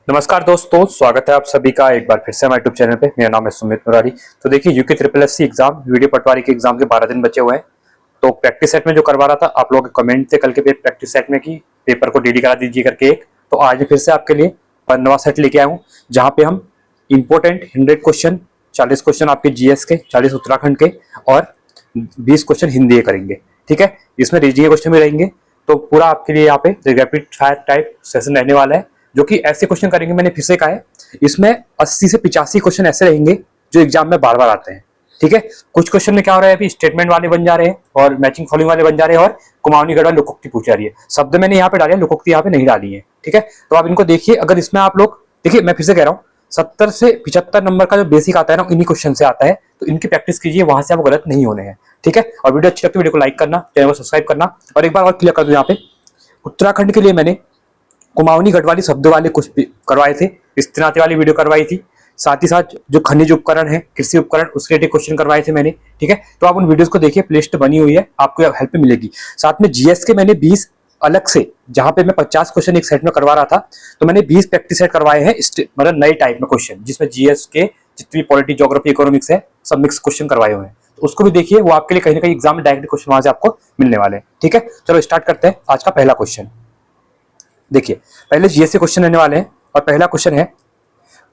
नमस्कार दोस्तों, स्वागत है आप सभी का एक बार फिर से हमारे यूट्यूब चैनल पे। मेरा नाम है सुमित मुरारी। तो देखिए, UK triple SC exam video patwari के एग्जाम के 12 दिन बचे हुए हैं। तो प्रैक्टिस सेट में जो करवा रहा था, आप लोगों के कमेंट थे कल के प्रैक्टिस सेट में कि पेपर को डेली करा दीजिए करके एक। तो आज फिर से आपके लिए 15वां सेट लेके आया हूँ, जहाँ पे हम इंपोर्टेंट 100 क्वेश्चन, 40 क्वेश्चन आपके जीएस के, 40 उत्तराखंड के और 20 क्वेश्चन हिंदी के करेंगे। ठीक है, इसमें रीजनिंग के क्वेश्चन भी रहेंगे। तो पूरा आपके लिए यहाँ पे रैपिड फायर टाइप सेशन रहने वाला है, जो कि ऐसे क्वेश्चन करेंगे। मैंने फिर से कहा है, इसमें 80 से 85 क्वेश्चन ऐसे रहेंगे जो एग्जाम में बार बार आते हैं। ठीक है, कुछ क्वेश्चन में क्या हो रहा है, अभी स्टेटमेंट वाले बन जा रहे हैं और मैचिंग फॉलोइंग वाले बन जा रहे हैं और कुमाऊनी गढ़वाल लोकोक्ति पूछ जा रही है। शब्द मैंने यहाँ पे डाले, लोकोक्ति यहाँ पे नहीं डाली है। ठीक है, तो आप इनको देखिए। अगर इसमें आप लोग देखिए, मैं फिर से कह रहा हूँ, 70 से 75 नंबर का जो बेसिक आता है ना, इन्हीं क्वेश्चन से आता है। तो इनकी प्रैक्टिस कीजिए, वहां से आपको गलत नहीं होने हैं। ठीक है, और वीडियो अच्छी लगती है वीडियो को लाइक करना, चैनल को सब्सक्राइब करना। और एक बार और क्लियर कर दूं, यहाँ पे उत्तराखंड के लिए मैंने कुमाऊनी गढ़वाली शब्द वाले कुछ करवाए थे, स्थिनाति वाली वीडियो करवाई थी। साथ ही साथ जो खनिज उपकरण है, कृषि उपकरण, उसके लिए क्वेश्चन करवाए थे मैंने। ठीक है, तो आप उन वीडियोस को देखिए, प्लेलिस्ट बनी हुई है, आपको हेल्प मिलेगी। साथ में जीएस के मैंने 20 अलग से, जहां पे मैं 50 क्वेश्चन एक सेट में करवा रहा था, तो मैंने 20 प्रैक्टिस सेट करवाए हैं, मतलब नए टाइप में क्वेश्चन, जिसमें जीएस के जितनी पॉलिटी, ज्योग्राफी, इकोनॉमिक्स है, सब मिक्स क्वेश्चन करवाए हुए हैं। तो उसको भी देखिए, वो आपके लिए कहीं ना कहीं एग्जाम में डायरेक्ट क्वेश्चन वहां से आपको मिलने वाले हैं। ठीक है, चलो स्टार्ट करते हैं आज का पहला क्वेश्चन। देखिए, पहले जीएस से क्वेश्चन रहने वाले हैं और पहला क्वेश्चन है,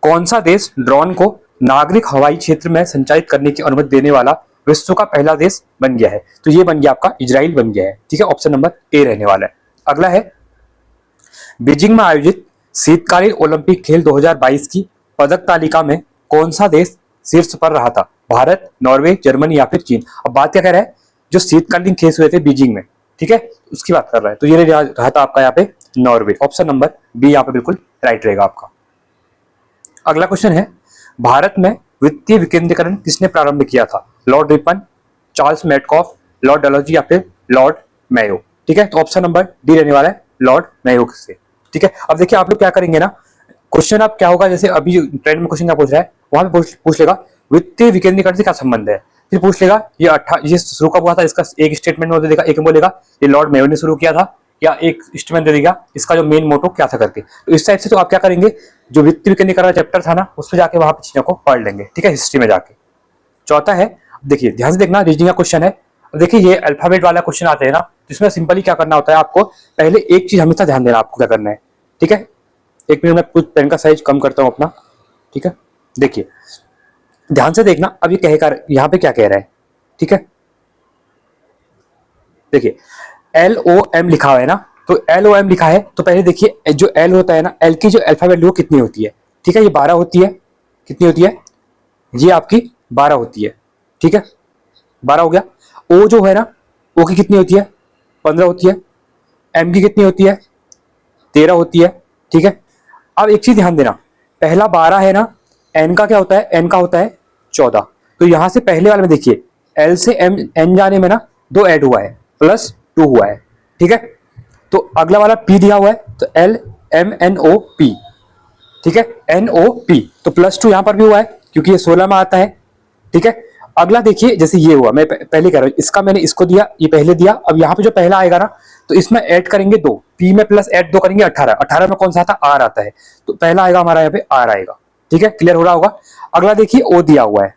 कौन सा देश ड्रोन को नागरिक हवाई क्षेत्र में संचालित करने की अनुमति देने वाला विश्व का पहला देश बन गया है? तो ये बन गया आपका इजराइल बन गया है। ठीक है, ऑप्शन नंबर ए रहने वाला है। अगला है, बीजिंग में आयोजित शीतकालीन ओलंपिक खेल 2022 की पदक तालिका में कौन सा देश शीर्ष पर रहा था? भारत, नॉर्वे, जर्मनी या फिर चीन? अब बात क्या कर रहा है, जो शीतकालीन खेल हुए थे बीजिंग में, ठीक है, उसकी बात कर रहा है। तो ये रहा था आपका यहाँ पे नॉर्वे। ऑप्शन नंबर बी यहाँ पे बिल्कुल राइट रहेगा आपका। अगला क्वेश्चन है, भारत में वित्तीय विकेंद्रीकरण किसने प्रारंभ किया था? Lord Ripon, Charles Metcalfe, Lord Dalhousie या फिर लॉर्ड मेयो? ठीक है, तो ऑप्शन नंबर डी रहने वाला है लॉर्ड मेयो से। ठीक है, अब देखिए आप लोग क्या करेंगे ना, क्वेश्चन अब क्या होगा, जैसे अभी ट्रेंड में क्वेश्चन क्या पूछ रहा है, वहां पे पूछ लेगा वित्तीय विकेंद्रीकरण से क्या संबंध है। फिर पूछ लेगा ये शुरू कब हुआ था, इसका एक स्टेटमेंट में देगा, एक में बोलेगा ये लॉर्ड मेयो ने शुरू किया था, या एक स्टेटमेंट दे देगा इसका जो मेन मोटो क्या था करके। तो इस टाइप से तो आप क्या करेंगे, जो वित्तीय विकेंद्रीकरण चैप्टर था ना, उस पर जाके वहां पे चीजों को पढ़ लेंगे। ठीक है, हिस्ट्री में जाके। चौथा है, देखिए ध्यान से देखना, रीजनिंग का क्वेश्चन है। देखिए ये अल्फाबेट वाला क्वेश्चन आते हैं ना, जिसमें सिंपली क्या करना होता है, आपको पहले एक चीज हमेशा ध्यान देना, आपको क्या करना है। ठीक है, एक मिनट में कुछ पेन का साइज कम करता हूं अपना। ठीक है, देखिए ध्यान से देखना, अब ये कहेगा यहाँ पे क्या कह रहा है। ठीक है, देखिए LOM लिखा हुआ है ना, तो LOM लिखा है, तो पहले देखिए जो L होता है ना, L की जो अल्फाबेट वो कितनी होती है? ठीक है, ये 12 होती है। कितनी होती है? ये आपकी 12 होती है। ठीक है, 12 हो गया। O जो है ना, O की कितनी होती है? 15 होती है। M की कितनी होती है? 13 होती है। ठीक है, अब एक चीज ध्यान देना, पहला 12 है ना, N का क्या होता है? N का होता है 14। तो यहां से पहले वाले में देखिए, L से N जाने में ना 2 ऐड हुआ है, प्लस 2 हुआ है। ठीक है, तो अगला वाला P दिया हुआ है, तो LMNOP। ठीक है, NOP, तो +2 यहां पर भी हुआ है क्योंकि ये 16 में आता है। ठीक है, अगला देखिए, जैसे ये हुआ, मैं पहले कह रहा हूं, इसका मैंने इसको दिया, ये पहले दिया। अब यहाँ पे जो पहला आएगा ना, तो इसमें ऐड करेंगे 2, P में प्लस ऐड 2 करेंगे 18। 18 में कौन सा आता? R आता है, तो पहला आएगा हमारा यहाँ पे R आएगा। ठीक है, क्लियर हो रहा होगा। अगला देखिए O दिया हुआ है।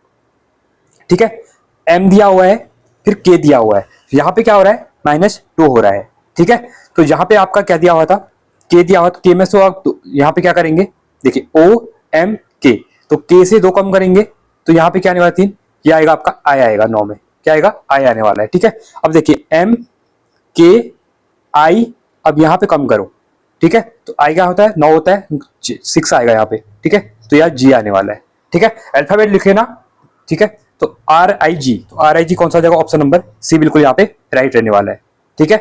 ठीक है, M दिया हुआ है, फिर K दिया हुआ है। यहाँ पे क्या हो रहा है? -2 हो रहा है। ठीक है, तो यहाँ पे आपका क्या दिया हुआ था? K दिया हुआ, तो K में से आप यहाँ पे क्या करेंगे, देखिए OMK, तो K से 2 कम करेंगे, तो यहाँ पे क्या आने वाला 3, ये आएगा आपका I आएगा 9 में, क्या आएगा? I आने वाला है। ठीक है, अब देखिए MKI, अब यहाँ पे कम करो। ठीक है, तो I क्या होता है? 9 होता है, 6 आएगा यहाँ पे। ठीक है, तो यार G आने वाला है। ठीक है, अल्फाबेट लिखे ना। ठीक है, तो RIG, तो RIG कौन सा जगह? ऑप्शन नंबर सी बिल्कुल यहाँ पे राइट रहने वाला है। ठीक है,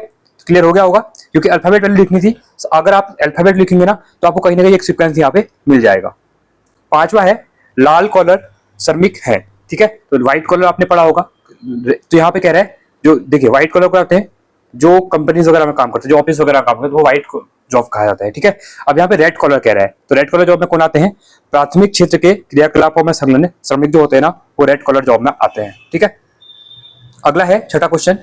क्लियर हो गया होगा, क्योंकि अल्फाबेट वैल्यू लिखनी थी। अगर आप अल्फाबेट लिखेंगे ना, तो आपको कहीं ना कहीं एक सीक्वेंस यहाँ पे मिल जाएगा। पांचवा है, लाल कॉलर श्रमिक है। ठीक है, तो व्हाइट कॉलर आपने पढ़ा होगा, तो यहाँ पे कह रहा है, जो देखिए व्हाइट कॉलर को आते हैं जो कंपनीज वगैरह में काम करते हैं, जो ऑफिस वगैरह में काम करते हैं, वो व्हाइट जॉब कहा जाता है। ठीक है, अब यहाँ पे रेड कॉलर कह रहा है, तो रेड कॉलर जॉब में कौन आते हैं? प्राथमिक क्षेत्र के क्रियाकलापों में संलग्न श्रमिक जो होते हैं ना, वो रेड कॉलर जॉब में आते हैं। ठीक है, अगला है छठा क्वेश्चन,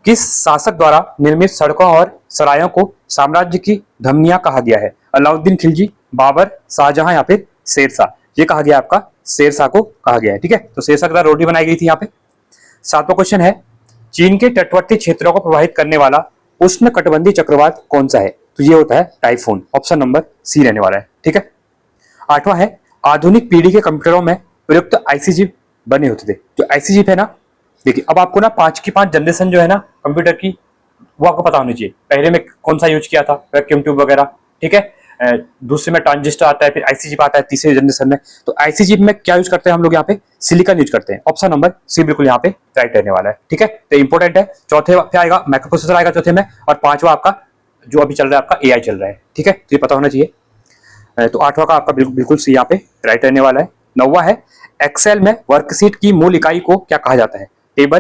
किस शासक द्वारा निर्मित सड़कों और सरायों को साम्राज्य की धमनियां कहा गया है? अलाउद्दीन खिलजी, बाबर, शाहजहां या फिर शेरशाह? ये कहा गया आपका शेरशाह को कहा गया है। ठीक है, तो शेरशाह के द्वारा रोटी बनाई गई थी यहाँ पे। 7वां क्वेश्चन है, चीन के तटवर्ती क्षेत्रों को प्रभावित करने वाला उष्ण कटिबंधीय चक्रवात कौन सा है? तो ये होता है टाइफून। ऑप्शन नंबर सी रहने वाला है। ठीक है। 8वां है, आधुनिक पीढ़ी के कंप्यूटरों में प्रयुक्त आईसी चिप बने होते थे। जो आईसी चिप है ना, देखिए अब आपको ना 5 की 5 जनरेशन जो है ना कंप्यूटर की, वो आपको पता होनी चाहिए। पहले में कौन सा यूज किया था, वैक्यूम ट्यूब वगैरह। ठीक है, दूसरे में ट्रांजिस्टर आता है, फिर आईसी चिप आता है तीसरे जनरेशन में। तो आईसी चिप में क्या यूज करते हैं हम लोग यहाँ पे? सिलिकॉन यूज करते हैं। ऑप्शन नंबर सी बिल्कुल यहाँ पे राइट रहने वाला है। ठीक है, तो इंपॉर्टेंट है। चौथे पे आएगा माइक्रो प्रोसेसर आएगा चौथे में, और 5वां आपका जो अभी चल रहा है आपका एआई चल रहा है। ठीक है, तो ये पता होना चाहिए। तो 8वां का आपका बिल्कुल सी यहाँ पे राइट रहने वाला है। 9वां है, एक्सेल में वर्कशीट की मूल इकाई को क्या कहा जाता है? टेबल,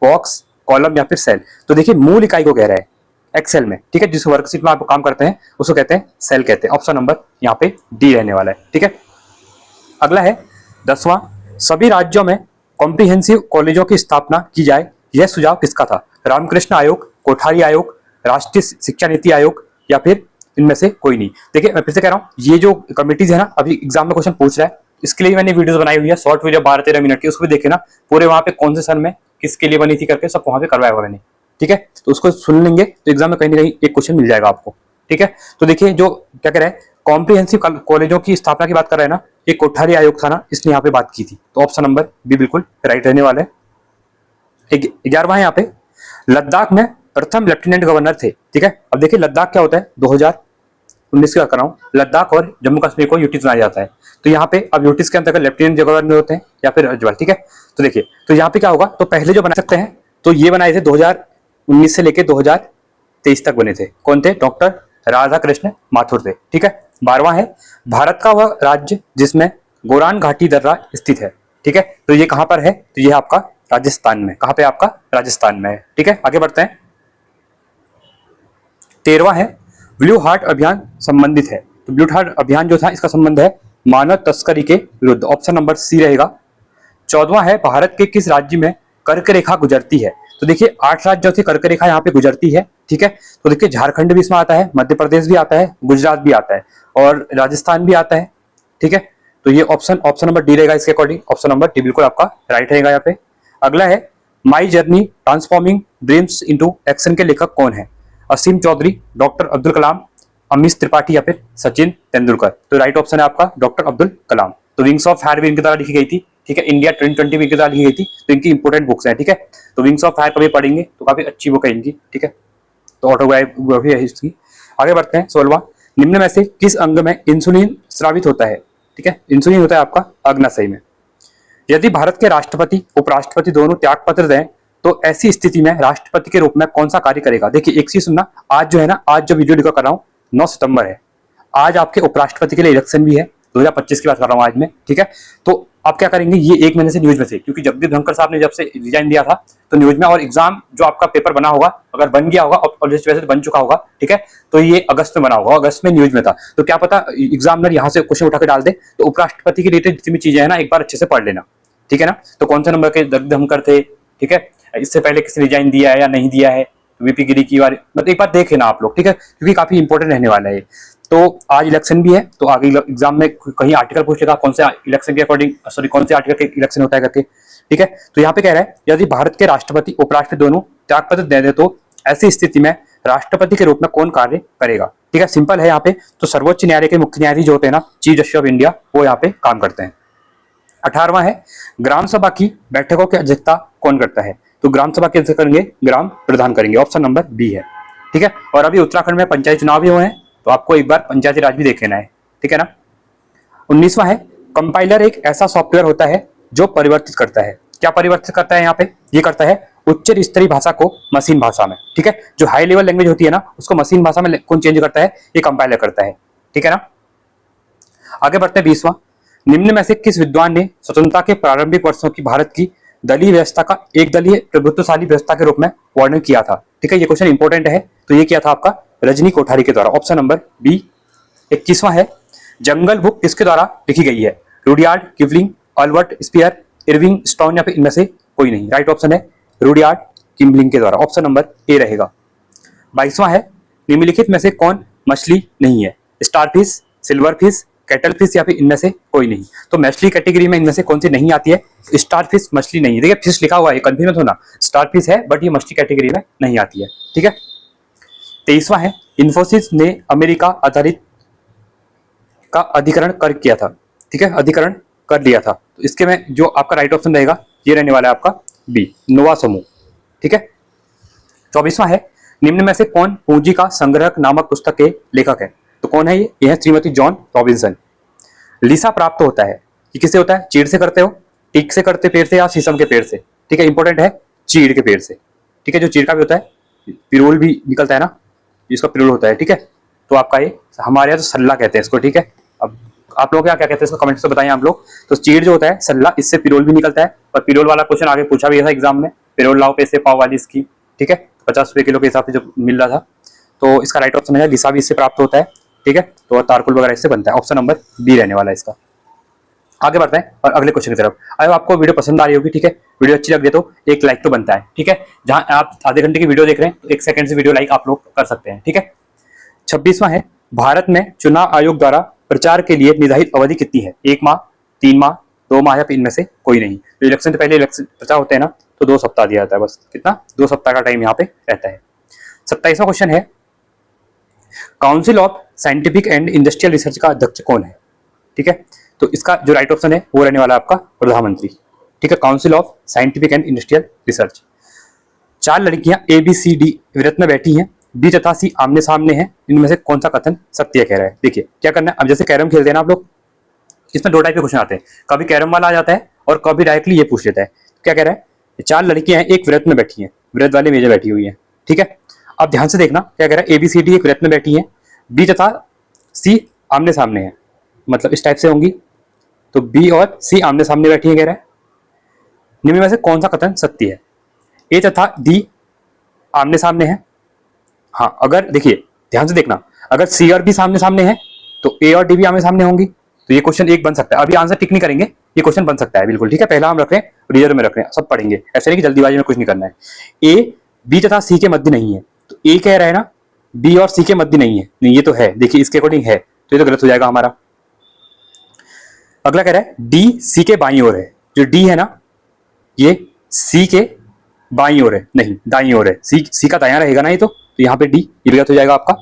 बॉक्स, कॉलम या फिर सेल? तो देखिए मूल इकाई को कह रहा है एक्सेल में। ठीक है, जिस वर्कशीट में आप काम करते हैं उसको कहते हैं सेल कहते हैं। ऑप्शन नंबर यहाँ पे डी रहने वाला है। ठीक है, अगला है 10वां, सभी राज्यों में कॉम्प्रिहेंसिव कॉलेजों की स्थापना की जाए, यह सुझाव किसका था? रामकृष्ण आयोग, कोठारी आयोग, राष्ट्रीय शिक्षा नीति आयोग या फिर इनमें से कोई नहीं? देखिए मैं फिर से कह रहा हूँ, ये जो कमिटीज है ना, अभी एग्जाम में क्वेश्चन पूछ रहा है, इसके लिए मैंने वीडियोस बनाई हुई है, शॉर्ट वीडियो 12-13 मिनट की, उसको भी देखे ना पूरे, वहां पे कौन से सन में किसके लिए बनी थी करके सब वहां पे करवाया हुआ मैंने। ठीक है, तो उसको सुन लेंगे तो एग्जाम में कहीं ना कहीं एक क्वेश्चन मिल जाएगा आपको। ठीक है, तो देखिए जो क्या कह रहे हैं, कॉम्प्रिहेंसिव कॉलेजों की स्थापना की बात कर रहे हैं ना, ये कोठारी आयोग था ना, इसने यहाँ पे बात की थी। तो ऑप्शन नंबर बी बिल्कुल राइट रहने वाला है। 11वां यहाँ पे, लद्दाख में प्रथम लेफ्टिनेंट गवर्नर थे। ठीक है, अब देखिए लद्दाख क्या होता है, 2019 का कर रहा हूँ, लद्दाख और जम्मू कश्मीर को यूटीज बनाया जाता है। तो यहाँ पे अब यूटीज के अंतर्गत लेफ्टिनेंट गवर्नर होते हैं या फिर राज्यपाल। ठीक है, तो देखिए तो यहाँ पे क्या होगा, तो पहले जो बना सकते हैं तो ये बनाए थे 2019 से लेकर 2023 तक बने थे। कौन थे? डॉक्टर राधा कृष्ण माथुर थे। ठीक है, 12वां है, भारत का वह राज्य जिसमें गोरान घाटी दर्रा स्थित है। ठीक है, तो ये कहां पर है? तो ये आपका राजस्थान में। कहां पे? आपका राजस्थान में है। ठीक है, आगे बढ़ते हैं। 13वां है, ब्लू हार्ट अभियान संबंधित है। तो ब्लू हार्ट अभियान जो था इसका संबंध है मानव तस्करी के विरुद्ध। ऑप्शन नंबर सी रहेगा। 14वां है, भारत के किस राज्य में कर्क रेखा गुजरती है? तो देखिए 8 राज्यों से कर्क रेखा यहाँ पे गुजरती है। ठीक है, तो देखिए झारखंड भी इसमें आता है, मध्य प्रदेश भी आता है, गुजरात भी आता है और राजस्थान भी आता है। ठीक है, तो ये ऑप्शन नंबर डी रहेगा इसके अकॉर्डिंग। ऑप्शन नंबर डी बिल्कुल आपका राइट रहेगा यहाँ पे। अगला है, my journey transforming dreams into action के लेखक कौन है? असीम चौधरी, डॉक्टर अब्दुल कलाम, अमीश त्रिपाठी या फिर सचिन तेंदुलकर? तो राइट ऑप्शन है आपका डॉक्टर अब्दुल कलाम। तो विंग्स ऑफ फायर भी इनके द्वारा लिखी गई थी। ठीक है, इंडिया 2020 भी इनके द्वारा लिखी गई थी। तो इनकी इंपोर्टेंट बुक्स हैं। ठीक है, तो विंग्स ऑफ फायर कभी पढ़ेंगे तो काफी अच्छी बुक है इनकी। ठीक है, तो ऑटोबायोग्राफी है इसकी। आगे बढ़ते हैं। 16वां, निम्न में से किस अंग में इंसुलिन स्रावित होता है? ठीक है, इंसुलिन होता है आपका अग्नाशय में। यदि भारत के राष्ट्रपति उपराष्ट्रपति दोनों त्यागपत्र दें तो ऐसी स्थिति में राष्ट्रपति के रूप में कौन सा कार्य करेगा? देखिए एक चीज सुनना, आज जो है ना, आज जो वीडियो रिकॉर्ड कर रहा हूँ 9 सितंबर है, आज आपके उपराष्ट्रपति के लिए इलेक्शन भी है, 2025 की बात कर रहा हूँ आज में। ठीक है, तो आप क्या करेंगे, ये 1 महीने से न्यूज में थे, क्योंकि जगदीप धनखड़ साहब ने जब से रिजाइन दिया था तो न्यूज में, और एग्जाम जो आपका पेपर बना होगा, अगर बन गया होगा और वैसे बन चुका होगा, ठीक है, तो ये अगस्त में बना होगा, अगस्त में न्यूज में था। तो क्या पता एग्जामिनर यहाँ से क्वेश्चन उठा के डाल दे। तो उपराष्ट्रपति के रिलेटेड जितनी भी चीजें है ना, एक बार अच्छे से पढ़ लेना। ठीक है ना, तो कौन सा नंबर के जगदीप धनखड़ थे? ठीक है, इससे पहले किसने रिजाइन दिया है या नहीं दिया है, वीपी गिरी की बार, मतलब एक बार देख लेना आप लोग। ठीक है, क्योंकि काफी इंपॉर्टेंट रहने वाला है। तो आज इलेक्शन भी है, तो आगे एग्जाम में कहीं आर्टिकल पूछेगा कौन से इलेक्शन के अकॉर्डिंग, सॉरी कौन से आर्टिकल के इलेक्शन होता है करके। ठीक है, तो यहाँ पे कह रहा है यदि भारत के राष्ट्रपति उपराष्ट्रपति दोनों त्यागपत्र दे दे तो ऐसी स्थिति में राष्ट्रपति के रूप में कौन कार्य करेगा? ठीक है, सिंपल है यहाँ पे। तो सर्वोच्च न्यायालय के मुख्य न्यायाधीश जो होते हैं ना, चीफ जस्टिस ऑफ इंडिया, वो यहाँ पे काम करते हैं। 18वां है, ग्राम सभा की बैठकों की अध्यक्षता कौन करता है? तो ग्राम सभा की अध्यक्षता करेंगे ग्राम प्रधान करेंगे। ऑप्शन नंबर बी है। ठीक है, और अभी उत्तराखंड में पंचायत चुनाव भी हुए हैं, तो आपको एक बार पंचायती राज भी देख लेना है। ठीक है ना। 19वां है, कंपाइलर एक ऐसा सॉफ्टवेयर होता है जो परिवर्तित करता है। क्या परिवर्तित करता है यहाँ पे? ये करता है उच्च स्तरीय भाषा को मशीन भाषा में। ठीक है, जो हाई लेवल लैंग्वेज होती है ना, उसको मशीन भाषा में कौन चेंज करता है? ये कंपाइलर करता है। ठीक है ना। आगे बढ़ते हैं। 20वां, निम्न में से किस विद्वान ने स्वतंत्रता के प्रारंभिक वर्षों की भारत की दलीय व्यवस्था का एक दलीय प्रभुत्वशाली व्यवस्था के रूप में वर्णन किया था? ठीक है, ये क्वेश्चन इंपॉर्टेंट है। तो ये किया था आपका रजनी कोठारी के द्वारा। Option number B. 21वां है, जंगल बुक किसके द्वारा लिखी गई है? Rudyard Kipling, Albert Speer, Irving Stone या फिर इनमें से कोई नहीं? राइट ऑप्शन है रुडयार्ड किमलिंग के द्वारा। ऑप्शन नंबर ए रहेगा। 22वां है, निम्नलिखित में से कौन मछली नहीं है? Starfish, silver fish, cattle fish या फिर इनमें से कोई नहीं। तो मछली कैटेगरी में इनमें से कौन सी नहीं आती है? स्टारफिश मछली नहीं है। देखिए फिश लिखा हुआ है, कंफ्यूज मत होना, स्टारफिश है बट ये मछली कैटेगरी में नहीं आती है। ठीक है। 23वां है, इन्फोसिस ने अमेरिका आधारित का अधिकरण कर किया था। ठीक है, अधिकरण कर लिया था। तो इसके में जो आपका राइट ऑप्शन रहेगा ये रहने वाला है आपका बी, नोवा समूह। ठीक है। 24वां है, निम्न में से कौन पूंजी का संग्रह नामक पुस्तक के लेखक है? तो कौन है ये? है श्रीमती जॉन रॉबिन्सन। लिसा प्राप्त होता है, ये किससे होता है? चीड़ से करते हो, टीक से करते पेड़ से या शीशम के पेड़ से? ठीक है, इंपॉर्टेंट है चीड़ के पेड़ से। ठीक है, जो चीड़ का भी होता है, पिरोल भी निकलता है ना, इसका पिरोल होता है। ठीक है, तो आपका ये हमारे यहाँ तो सल्ला कहते हैं इसको। ठीक है, अब आप लोग क्या कहते हैं इसको कमेंट्स में बताइए आप लोग। तो चीड़ जो होता है सल्ला, इससे पिरोल भी निकलता है। और पिरोल वाला क्वेश्चन आगे पूछा भी था एग्जाम में, पिरोल लाओ पैसे पाव वाली इसकी। ठीक है, 50 रुपए किलो के हिसाब से जो मिल रहा था। तो इसका राइट ऑप्शन है लिसा भी इससे प्राप्त होता है। ठीक है, तो तारकुल वगैरह इससे बनता है। ऑप्शन नंबर बी रहने वाला है इसका। आगे बढ़ते हैं और अगले क्वेश्चन की तरफ। अगर आपको वीडियो पसंद आ रही होगी, ठीक है, वीडियो अच्छी लग रही है तो एक लाइक तो बनता है। ठीक है, जहां आप आधे घंटे की वीडियो देख रहे हैं तो 1 सेकंड से वीडियो लाइक आप लोग कर सकते हैं। ठीक है। 26वां है, भारत में चुनाव आयोग द्वारा प्रचार के लिए निर्धारित अवधि कितनी है? 1 माह, 3 माह, 2 माह या फिर इनमें से कोई नहीं। तो इलेक्शन से पहले इलेक्शन प्रचार होते हैं ना, तो 2 सप्ताह दिया जाता है बस। कितना? 2 सप्ताह का टाइम यहाँ पे रहता है। 27वां क्वेश्चन है, council of scientific and industrial research का अध्यक्ष कौन है? ठीक है, तो इसका जो राइट ऑप्शन है वो रहने वाला आपका प्रधानमंत्री। ठीक है, council of scientific and industrial research. 4 लड़कियां ए बी सी डी वृत्त में बैठी हैं, बी तथा सी आमने सामने हैं, इनमें से कौन सा कथन सत्य कह रहा है? देखिए क्या करना है, अब जैसे कैरम खेलते हैं ना आप लोग, इसमें 2 टाइप के क्वेश्चन आते हैं, कभी कैरम वाला आ जाता है और कभी डायरेक्टली ये पूछ लेता है। क्या कह रहा है? 4 लड़कियां हैं, एक वृत्त में बैठी हैं, वृत्त वाले मेज बैठी हुई है। ठीक है, अब ध्यान से देखना क्या कह रहा है, ए बी सी डी एक वृत्त में बैठी है, बी तथा सी आमने सामने है, मतलब इस टाइप से होंगी। तो बी और सी आमने सामने बैठी है, कह रहा है निम्न में से कौन सा कथन सत्य है? ए तथा डी आमने सामने है। हाँ, अगर देखिए ध्यान से देखना, अगर सी और बी सामने सामने है तो ए और डी भी आमने सामने होंगी। तो ये क्वेश्चन एक बन सकता है। अभी आंसर टिक नहीं करेंगे, ये क्वेश्चन बन सकता है बिल्कुल। ठीक है, पहला हम रख रहे हैं, रिजर्व में रख रहे हैं, सब पढ़ेंगे, ऐसे नहीं कि जल्दीबाजी में कुछ नहीं करना है। ए बी तथा सी के मध्य नहीं है, तो ए कह रहा है ना बी और सी के मध्य नहीं है, नहीं ये तो है, देखिए इसके अकॉर्डिंग है, तो ये तो गलत हो जाएगा हमारा। अगला कह रहा है डी सी के बाईं ओर है, जो डी है ना ये सी के बाईं ओर है, नहीं दाईं ओर है, सी का दायां रहेगा ना ये, तो यहाँ पे डी ये गलत हो जाएगा आपका।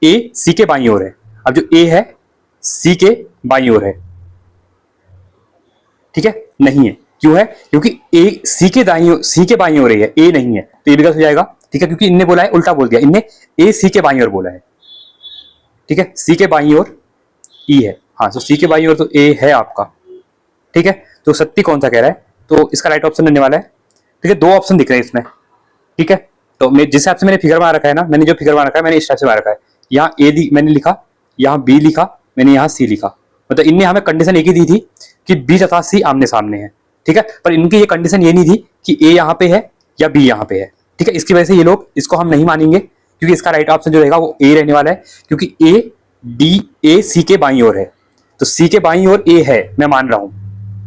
ए सी के बाईं ओर है, अब जो ए है सी के बाईं ओर है। ठीक है, नहीं है, क्यों है? क्योंकि ए सी के बाईं ओर है, ए नहीं है, तो ये गलत हो जाएगा। ठीक है, क्योंकि इनने बोला है, उल्टा बोल दिया इनने, ए सी के बाईं ओर बोला है। ठीक है, सी के बाईं ओर ई है, हाँ, तो सी के बाईं ओर तो ए है आपका। ठीक है, तो सत्य कौन सा कह रहा है? तो इसका राइट ऑप्शन रहने वाला है। ठीक है, 2 ऑप्शन दिख रहे हैं इसमें। ठीक है, तो मैं जिस हिसाब से मैंने फिगर बना रखा है ना, मैंने जो फिगर बना रखा है मैंने इस टाइप से बना रखा है, यहाँ ए मैंने लिखा, यहाँ बी लिखा, मैंने यहाँ सी लिखा, मतलब इनने हमें कंडीशन एक ही दी थी कि बी तथा सी आमने सामने है। ठीक है, पर इनकी ये कंडीशन ये नहीं थी कि ए यहाँ पे है या बी यहाँ पे है। ठीक है, इसकी वजह से ये लोग इसको हम नहीं मानेंगे, क्योंकि इसका राइट ऑप्शन जो रहेगा वो ए रहने वाला है, क्योंकि ए सी के बाईं ओर है, तो सी के बाईं ओर ए है, मैं मान रहा हूं।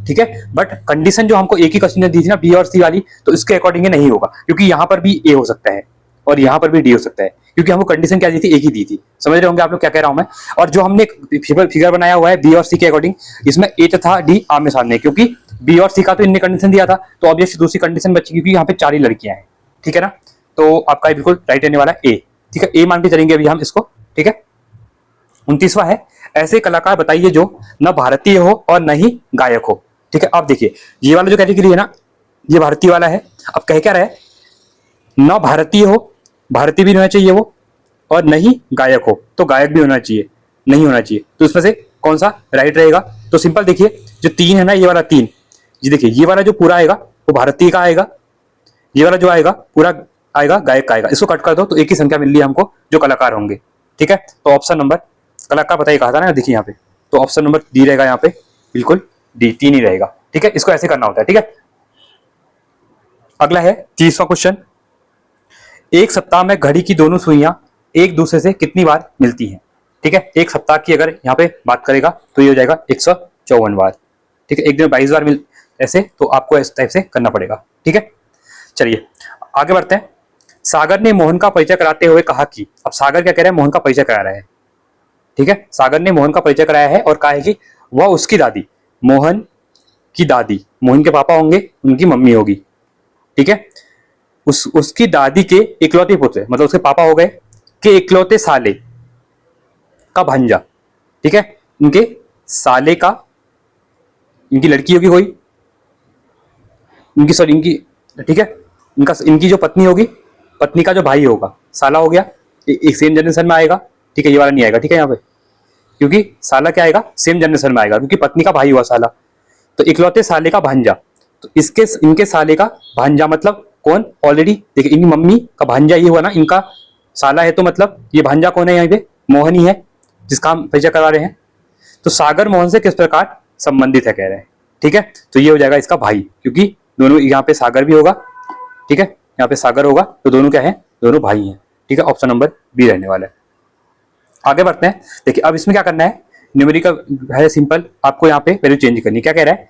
ठीक है, बट कंडीशन जो हमको एक ही कंडीशन दी थी ना बी और सी वाली, तो इसके अकॉर्डिंग नहीं होगा, क्योंकि यहां पर भी ए हो सकता है और यहां पर भी डी हो सकता है, क्योंकि हमको कंडीशन क्या दी थी, एक ही दी थी। समझ रहे होंगे आप लोग क्या कह रहा हूं मैं। और जो हमने फिगर बनाया हुआ है बी और सी के अकॉर्डिंग, इसमें ए तथा डी आमने सामने, क्योंकि बी और सी का तो इनने कंडीशन दिया था, तो ऑब्वियसली दूसरी कंडीशन बची, क्योंकि यहाँ पे 4 ही लड़कियां हैं। ठीक है ना, तो आपका बिल्कुल राइट रहने वाला है ए। ठीक है, ए मान के चलेंगे अभी हम इसको। ठीक है, 29वां है, ऐसे कलाकार बताइए जो न भारतीय हो और न ही गायक हो। ठीक है, अब देखिए ये वाला जो कैटेगरी है ना, ये भारतीय वाला है। अब कह क्या रहा है, न भारतीय हो, भारतीय भी होना चाहिए वो, और न ही गायक हो, तो गायक भी होना चाहिए, नहीं होना चाहिए। तो इसमें से कौन सा राइट रहेगा? तो सिंपल देखिए, जो 3 है ना, ये वाला 3, ये देखिए ये वाला जो पूरा आएगा वो भारतीय का आएगा, ये वाला जो आएगा पूरा आएगा गायक का आएगा। इसको कट कर दो तो एक ही संख्या मिल रही है हमको जो कलाकार होंगे। ठीक है, तो ऑप्शन नंबर, कलाकार बताइए कहा था ना, देखिए यहाँ पे, तो ऑप्शन नंबर डी रहेगा यहाँ पे, बिल्कुल डी, 3 ही रहेगा। ठीक है, इसको ऐसे करना होता है। ठीक है, अगला है 30वां क्वेश्चन, एक सप्ताह में घड़ी की दोनों सुइयां एक दूसरे से कितनी बार मिलती हैं? ठीक है, एक सप्ताह की अगर यहाँ पे बात करेगा तो ये हो जाएगा 154 बार। ठीक है, एक दिन में 22 बार मिल, ऐसे तो आपको इस टाइप से करना पड़ेगा। ठीक है, चलिए आगे बढ़ते हैं। सागर ने मोहन का परिचय कराते हुए कहा कि, अब सागर क्या कह रहा है, मोहन का परिचय करा रहा है, ठीक है। सागर ने मोहन का परिचय कराया है और कहा है कि वह उसकी दादी, मोहन की दादी, मोहन के पापा होंगे, उनकी मम्मी होगी, ठीक है, उसकी दादी के इकलौते पुत्र, मतलब उसके पापा हो गए, के इकलौते साले का भांजा, ठीक है, इनके साले का, इनकी लड़की होगी कोई, इनकी सॉरी इनकी, ठीक है, इनका इनकी जो पत्नी होगी, पत्नी का जो भाई होगा, साला हो गया, एक सेम जनरेशन में आएगा, ठीक है, ये वाला नहीं आएगा, ठीक है, यहाँ पे क्योंकि साला क्या आएगा, सेम जनरेशन में आएगा, क्योंकि पत्नी का भाई हुआ साला, तो इकलौते साले का भांजा, तो इसके इनके साले का भांजा मतलब कौन, ऑलरेडी देखिए इनकी मम्मी का भांजा ये हुआ ना, इनका साला है, तो मतलब ये भांजा कौन है यहाँ पे, मोहन ही है, जिसका हम परिचय करा रहे हैं। तो सागर मोहन से किस प्रकार संबंधित है कह रहे हैं, ठीक है, तो ये हो जाएगा इसका भाई, क्योंकि दोनों यहाँ पे सागर भी होगा, ठीक है, यहाँ पे सागर होगा, तो दोनों क्या है, दोनों भाई हैं, ठीक है, ऑप्शन नंबर बी रहने वाला है। आगे बढ़ते हैं। देखिए अब इसमें क्या करना है, न्यूमेरिकल है सिंपल, आपको यहाँ पे वैल्यू चेंज करनी है। क्या कह रहा है,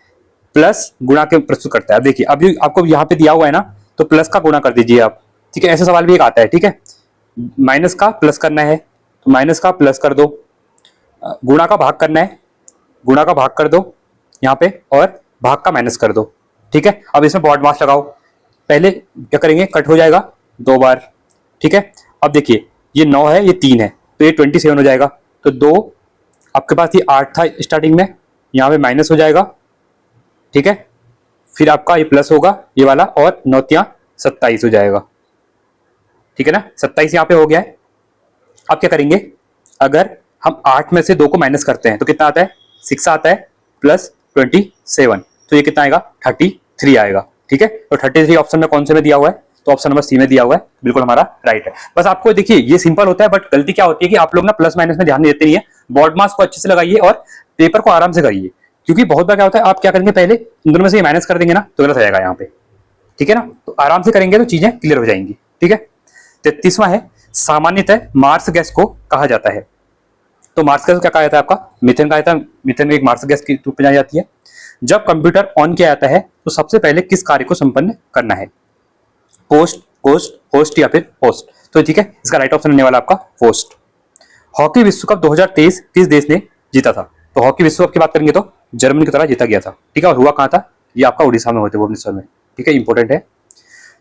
प्लस गुणा के प्रस्तुत करता है। अब देखिए अब आपको यहाँ पे दिया हुआ है ना, तो प्लस का गुणा कर दीजिए आप, ठीक है, ऐसा सवाल भी एक आता है, ठीक है, माइनस का प्लस करना है तो माइनस का प्लस कर दो, गुणा का भाग करना है, गुणा का भाग कर दो यहाँ पे, और भाग का माइनस कर दो, ठीक है। अब इसमें बॉड मास लगाओ, पहले क्या करेंगे, कट हो जाएगा 2 बार, ठीक है। अब देखिए ये 9 है, ये 3 है, तो ये 27 हो जाएगा, तो 2 आपके पास ये 8 था स्टार्टिंग में, यहाँ पे माइनस हो जाएगा, ठीक है, फिर आपका ये प्लस होगा ये वाला, और 9 × 27 हो जाएगा, ठीक है ना, 27 यहाँ पे हो गया है। अब क्या करेंगे, अगर हम 8 में से 2 को माइनस करते हैं तो कितना आता है, 6 आता है, प्लस 27, तो ये कितना आएगा, 33 आएगा, ठीक है। और 33 ऑप्शन में कौन से में दिया हुआ है, तो ऑप्शन नंबर सी में दिया हुआ है, बिल्कुल हमारा राइट है। बस आपको देखिए ये सिंपल होता है, बट गलती क्या होती है कि आप लोग ना प्लस माइनस में ध्यान देते नहीं है। बॉड मास को अच्छे से लगाइए और पेपर को आराम से करिए, क्योंकि बहुत बार क्या होता है, आप क्या करेंगे, पहले इन दोनों में से माइनस कर देंगे ना, तो गलत हो जाएगा यहाँ पे, ठीक है ना, तो आराम से करेंगे तो चीजें क्लियर हो जाएंगी, ठीक है। 33वां है, सामान्यतः मार्स गैस को कहा जाता है, तो मार्स गैस क्या कहा जाता है, आपका मीथेन कहा जाता है, मीथेन एक मार्स गैस के रूप में जानी जाती है। जब कंप्यूटर ऑन किया जाता है तो सबसे पहले किस कार्य को संपन्न करना है, पोस्ट, होस्ट, होस्ट या फिर होस्ट, तो ठीक है, इसका राइट ऑप्शन होने वाला आपका होस्ट। हॉकी विश्व कप 2023 किस देश ने जीता था, तो हॉकी विश्व कप की बात करेंगे तो जर्मनी की तरह जीता गया था, ठीक है, और हुआ कहाँ था, ये आपका उड़ीसा में होते भुवनेश्वर में, ठीक है, इंपॉर्टेंट है।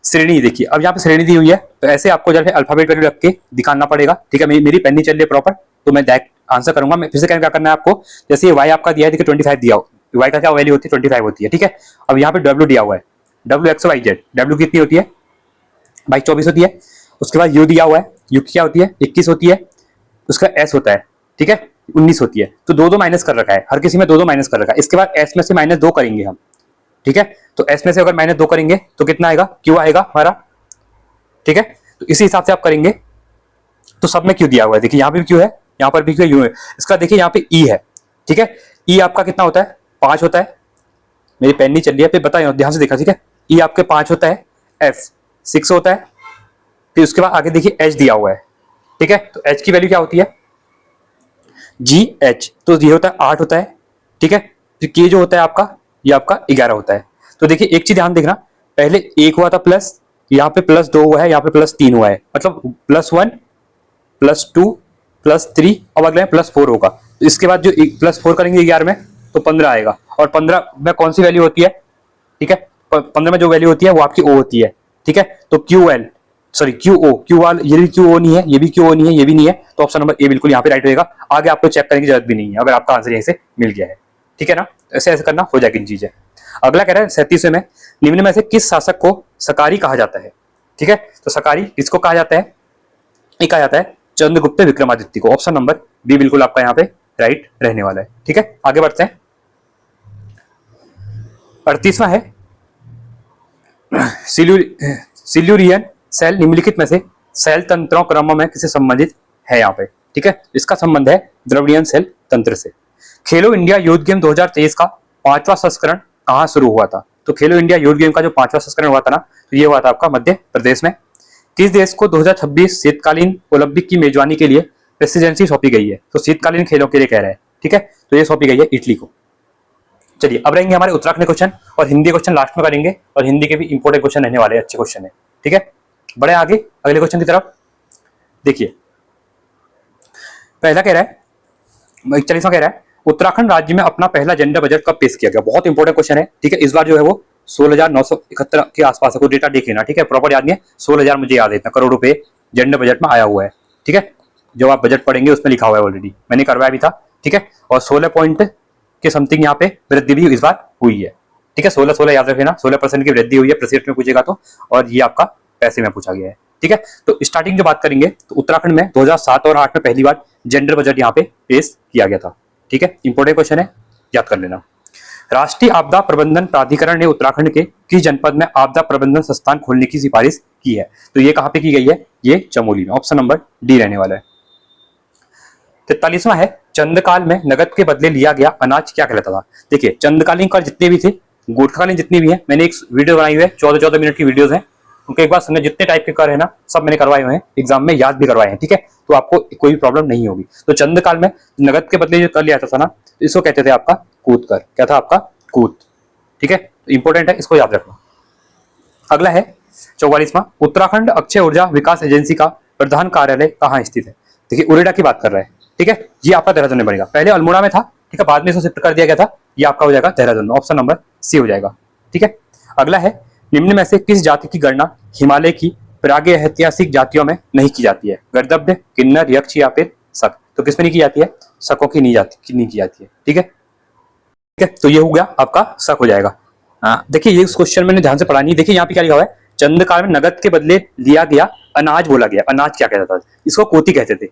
श्रेणी देखिए, अब यहाँ पे श्रेणी दी हुई है, तो ऐसे आपको जो है अल्फाबेट वैल्यू रख के दिखाना पड़ेगा, ठीक है, मेरी पेन नहीं चल रही है प्रॉपर, तो मैं डायरेक्ट आंसर करूंगा। मैं फिर से क्या करना है आपको, जैसे वाई आपका दिया है, देखिए 25 दिया हो, वाई का क्या वैल्यू होती है, 25 होती है, ठीक है। अब यहाँ पे डब्ल्यू दिया हुआ है, W X Y Z, W कितनी होती है भाई, 24 होती है। उसके बाद यू दिया हुआ है, यू की क्या होती है, 21 होती है। उसका एस होता है, ठीक है, 19 होती है, तो 2 माइनस कर रखा है, हर किसी में 2 माइनस कर रखा है। इसके बाद एस में से -2 करेंगे हम, ठीक है, तो एस में से अगर -2 करेंगे तो कितना आएगा, क्यू आएगा हमारा, ठीक है। तो इसी हिसाब से आप करेंगे, तो सब में क्यू दिया हुआ है, देखिए यहाँ पे भी क्यू है, यहाँ पर भी क्यू यू है। इसका देखिए यहाँ पे ई है, ठीक है, ई आपका कितना होता है, 5 होता है, मेरी पेन नहीं चल रही है, फिर बताइए ध्यान से देखा, ठीक है, ई आपके 5 होता है, एफ 6 होता है, फिर उसके बाद आगे देखिए एच दिया हुआ है, ठीक है, तो एच की वैल्यू क्या होती है, जी एच, तो ये होता है 8 होता है, ठीक है। फिर के जो होता है आपका, ये आपका 11 होता है। तो देखिए एक चीज ध्यान देखना, पहले 1 हुआ था प्लस, यहाँ पे +2 हुआ है, यहाँ पे +3 हुआ है, मतलब +1 +2 +3, अब अगले में +4 होगा। तो इसके बाद जो +4 करेंगे 11 में तो 15 आएगा, और 15 में कौन सी वैल्यू होती है, ठीक है, 15 में जो वैल्यू होती है वो आपकी ओ होती है, ठीक है। तो Q L sorry Q O, Q वाल, ये भी क्यू ओ नहीं है, ये भी क्यू ओ नहीं है, ये भी नहीं है, तो ऑप्शन नंबर ए बिल्कुल यहाँ पे राइट रहेगा। आगे आपको चेक करने की जरूरत भी नहीं है, अगर आपका आंसर यहीं से मिल गया है, ठीक है ना, ऐसे ऐसे करना हो जाएगी चीजें। अगला कह रहा है 37वें में, निम्न में से किस शासक को सकारी कहा जाता है, ठीक है, तो सकारी किसको कहा जाता है, ये कहा जाता है चंद्रगुप्त विक्रमादित्य को, ऑप्शन नंबर बी बिल्कुल आपका यहाँ पे राइट रहने वाला है, ठीक है। आगे बढ़ते हैं, 38वां है, सिल्यूरियन सेल निम्नलिखित में से सेल तंत्रों क्रम में किसे संबंधित है यहाँ पे, ठीक है, इसका संबंध है द्रविडियन सेल तंत्र से। खेलो इंडिया यूथ गेम 2023 का 5वां संस्करण कहाँ शुरू हुआ था, तो खेलो इंडिया यूथ गेम का जो 5वां संस्करण हुआ था ना, तो ये हुआ था आपका मध्य प्रदेश में। किस देश को 2026 शीतकालीन ओलंपिक की मेजबानी के लिए प्रेसिडेंसी सौंपी गई है, तो शीतकालीन खेलों के लिए कह रहे हैं, ठीक है, तो ये सौंपी गई है इटली को। चलिए अब रहेंगे हमारे उत्तराखंड क्वेश्चन, और हिंदी क्वेश्चन लास्ट में करेंगे, और हिंदी के भी इंपोर्टेंट क्वेश्चन रहने वाले हैं, अच्छे क्वेश्चन है, ठीक है। बढ़े आगे अगले क्वेश्चन की तरफ। देखिए पहला कह रहा है, 41वां कह रहा है उत्तराखंड राज्य में अपना पहला जेंडर बजट कब पेश किया गया। बहुत इंपॉर्टेंट क्वेश्चन है, ठीक है। इस बार जो है वो 16,971 के आसपास है, कोई डेटा देख लेना, ठीक है। प्रॉपर याद नहीं है, 16,000 मुझे याद है, इतना करोड़ रुपए जेंडर बजट में आया हुआ है, ठीक है। जो आप बजट पढ़ेंगे उसमें लिखा हुआ है, ऑलरेडी मैंने करवाया भी था, ठीक है। और 16 पॉइंट के समथिंग यहाँ पे वृद्धि भी इस बार हुई है, ठीक है। 16 याद रखना, 16% की वृद्धि हुई है प्रतिशत में पूछेगा तो, और ये आपका पैसे में पूछा गया है, ठीक है। तो स्टार्टिंग जो बात करेंगे तो उत्तराखंड में 2007 और 2008 में पहली बार जेंडर बजट यहाँ पे पेश किया गया था, ठीक है। इंपॉर्टेंट क्वेश्चन है, याद कर लेना। राष्ट्रीय आपदा प्रबंधन प्राधिकरण ने उत्तराखंड के किस जनपद में आपदा प्रबंधन संस्थान खोलने की सिफारिश की है। तो ये कहां पे की गई है, ये चमोली में, ऑप्शन नंबर डी रहने वाला है। 43वां है चंद्रकाल में नगद के बदले लिया गया अनाज क्या कहलाता था। देखिए चंद्रकालीन कर जितने भी थे, गोरखाकालीन जितनी भी है, मैंने एक वीडियो बनाई हुई है, 14 मिनट की वीडियोस हैं, उनके एक बार सुनने, जितने टाइप के कर है ना सब मैंने करवाए हुए हैं, एग्जाम में याद भी करवाए हैं, ठीक है। तो आपको कोई प्रॉब्लम नहीं होगी। तो चंद्रकाल में नगद के बदले जो कर लिया था ना, इसको कहते थे आपका कूद कर। क्या था आपका, कूद, ठीक है। इंपॉर्टेंट है, इसको याद रखना। अगला है 44वां उत्तराखंड अक्षय ऊर्जा विकास एजेंसी का प्रधान कार्यालय कहाँ स्थित है। देखिए उरेडा की बात कर रहे हैं, ठीक है। ये आपका देहरादून में बनेगा, पहले अल्मोड़ा में था, ठीक है, बाद में इसको शिफ्ट कर दिया गया था, ये आपका हो जाएगा देहरादून, ऑप्शन नंबर सी हो जाएगा, ठीक है। अगला है निम्न में से किस जाति की गणना हिमालय की प्रागैतिहासिक जातियों में नहीं की जाती है। गर्दभ्य, किन्नर, यक्ष या फिर शक। तो किसमें नहीं की जाती है, शकों की नहीं की जाती है, ठीक है, ठीक है। तो ये हो गया आपका शक हो जाएगा। देखिए ये इस क्वेश्चन मैंने ध्यान से पढ़ा नहीं, देखिए यहाँ पे क्या लिखा हुआ है, चंद्रकाल में नगद के बदले लिया गया अनाज बोला गया। अनाज क्या कहता था, इसको कोती कहते थे,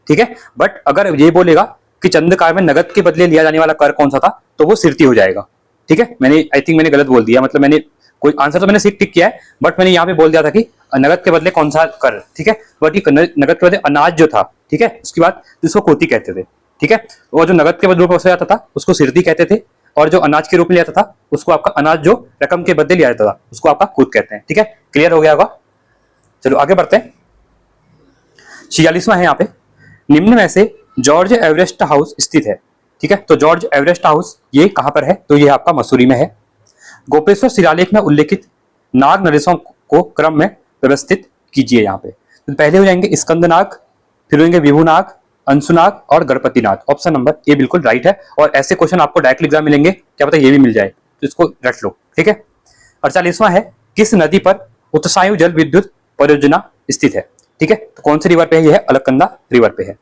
ठीक है। बट अगर ये बोलेगा कि चंद्रकाल में नगद के बदले लिया जाने वाला कर कौन सा था, तो वो सिरती हो जाएगा, ठीक है। मैंने आई थिंक मैंने गलत बोल दिया, मतलब मैंने कोई आंसर तो मैंने सीख टिक किया है, बट मैंने यहाँ पे बोल दिया था कि नगद के बदले कौन सा कर, ठीक है। बट ये नगद के बदले अनाज जो था, ठीक है, उसके बाद इसको कोती कहते थे, ठीक है। और जो नगद के बदले रूप में जाता था उसको सिरती कहते थे, और जो अनाज के रूप में लिया जाता था उसको आपका अनाज जो रकम के बदले लिया जाता था उसको आपका कूद कहते हैं, ठीक है। क्लियर हो गया होगा। चलो आगे बढ़ते हैं। 46वां है यहाँ पे, निम्न में से जॉर्ज एवरेस्ट हाउस स्थित है, ठीक है। तो जॉर्ज एवरेस्ट हाउस ये कहां पर है, तो ये आपका मसूरी में है। गोपेश्वर शिलालेख में उल्लेखित नाग नरेशों को क्रम में व्यवस्थित कीजिए। यहाँ पे तो पहले हो जाएंगे स्कंदनाग, फिर होंगे विभुनाग, अंशुनाग और गणपतिनाग। ऑप्शन नंबर ए बिल्कुल राइट है, और ऐसे क्वेश्चन आपको डायरेक्ट एग्जाम मिलेंगे, क्या पता ये भी मिल जाए, तो इसको रट लो, ठीक है। 48वां है किस नदी पर उत्सायु जल विद्युत परियोजना स्थित है, ठीक है। तो कौन सी रिवर पे है, यह है अलकनंदा रिवर पे है।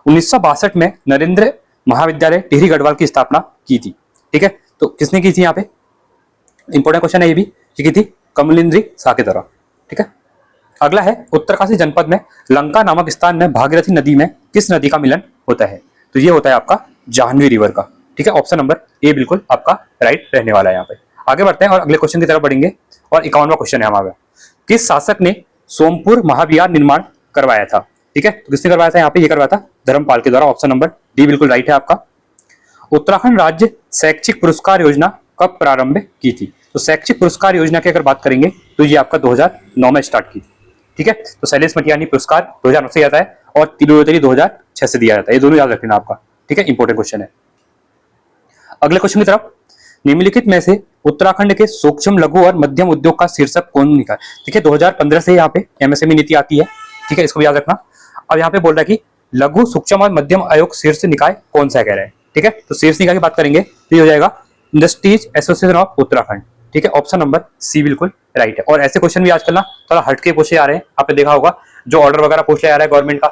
1962 में नरेंद्र महाविद्यालय टिहरी गढ़वाल की स्थापना की थी, ठीक है। तो किसने की थी, यहाँ पे इंपॉर्टेंट क्वेश्चन है ये भी, की थी कमलेंद्री शाह के द्वारा, ठीक है। अगला है उत्तरकाशी जनपद में लंका नामक स्थान में भागीरथी नदी में किस नदी का मिलन होता है। तो ये होता है आपका जाह्नवी रिवर का, ठीक है। ऑप्शन नंबर ए बिल्कुल आपका राइट रहने वाला है। यहाँ पे आगे बढ़ते हैं और अगले क्वेश्चन की तरफ बढ़ेंगे, और 51वां क्वेश्चन है हमारा, किस शासक ने सोमपुर महाविहार निर्माण करवाया था, ठीक है। तो किसने करवाया था, यहाँ पे ये करवाया था धर्मपाल के द्वारा। ऑप्शन नंबर डी बिल्कुल राइट है आपका। उत्तराखंड राज्य शैक्षिक पुरस्कार योजना कब प्रारंभ की थी। तो शैक्षिक पुरस्कार योजना की अगर बात करेंगे तो ये आपका 2009 में स्टार्ट की थी, ठीक है। तो शैलेश मटियानी पुरस्कार 2009 से आता है, और तिरुवतरी 2006 से दिया जाता है, ये दोनों याद रखना आपका, ठीक है। इंपॉर्टेंट क्वेश्चन है। अगले क्वेश्चन की तरफ, निम्नलिखित में से उत्तराखंड के सूक्ष्म लघु और मध्यम उद्योग का शीर्षक कौन लिखा है। देखिए 2015 से यहाँ पे एमएसएमई नीति आती है, ठीक है, इसको भी याद रखना। अब यहाँ पे बोल रहा है कि लघु सूक्ष्म और मध्यम आयोग शीर्ष निकाय कौन सा कह रहा है, ठीक है। तो शीर्ष निकाय की बात करेंगे तो ये हो जाएगा इंडस्ट्रीज एसोसिएशन ऑफ उत्तराखंड, ठीक है। ऑप्शन नंबर सी बिल्कुल राइट है। और ऐसे क्वेश्चन भी आजकल ना थोड़ा हटके पूछे जा रहे हैं, आपने देखा होगा, जो ऑर्डर वगैरह पूछ लिया जा रहा है गवर्नमेंट का,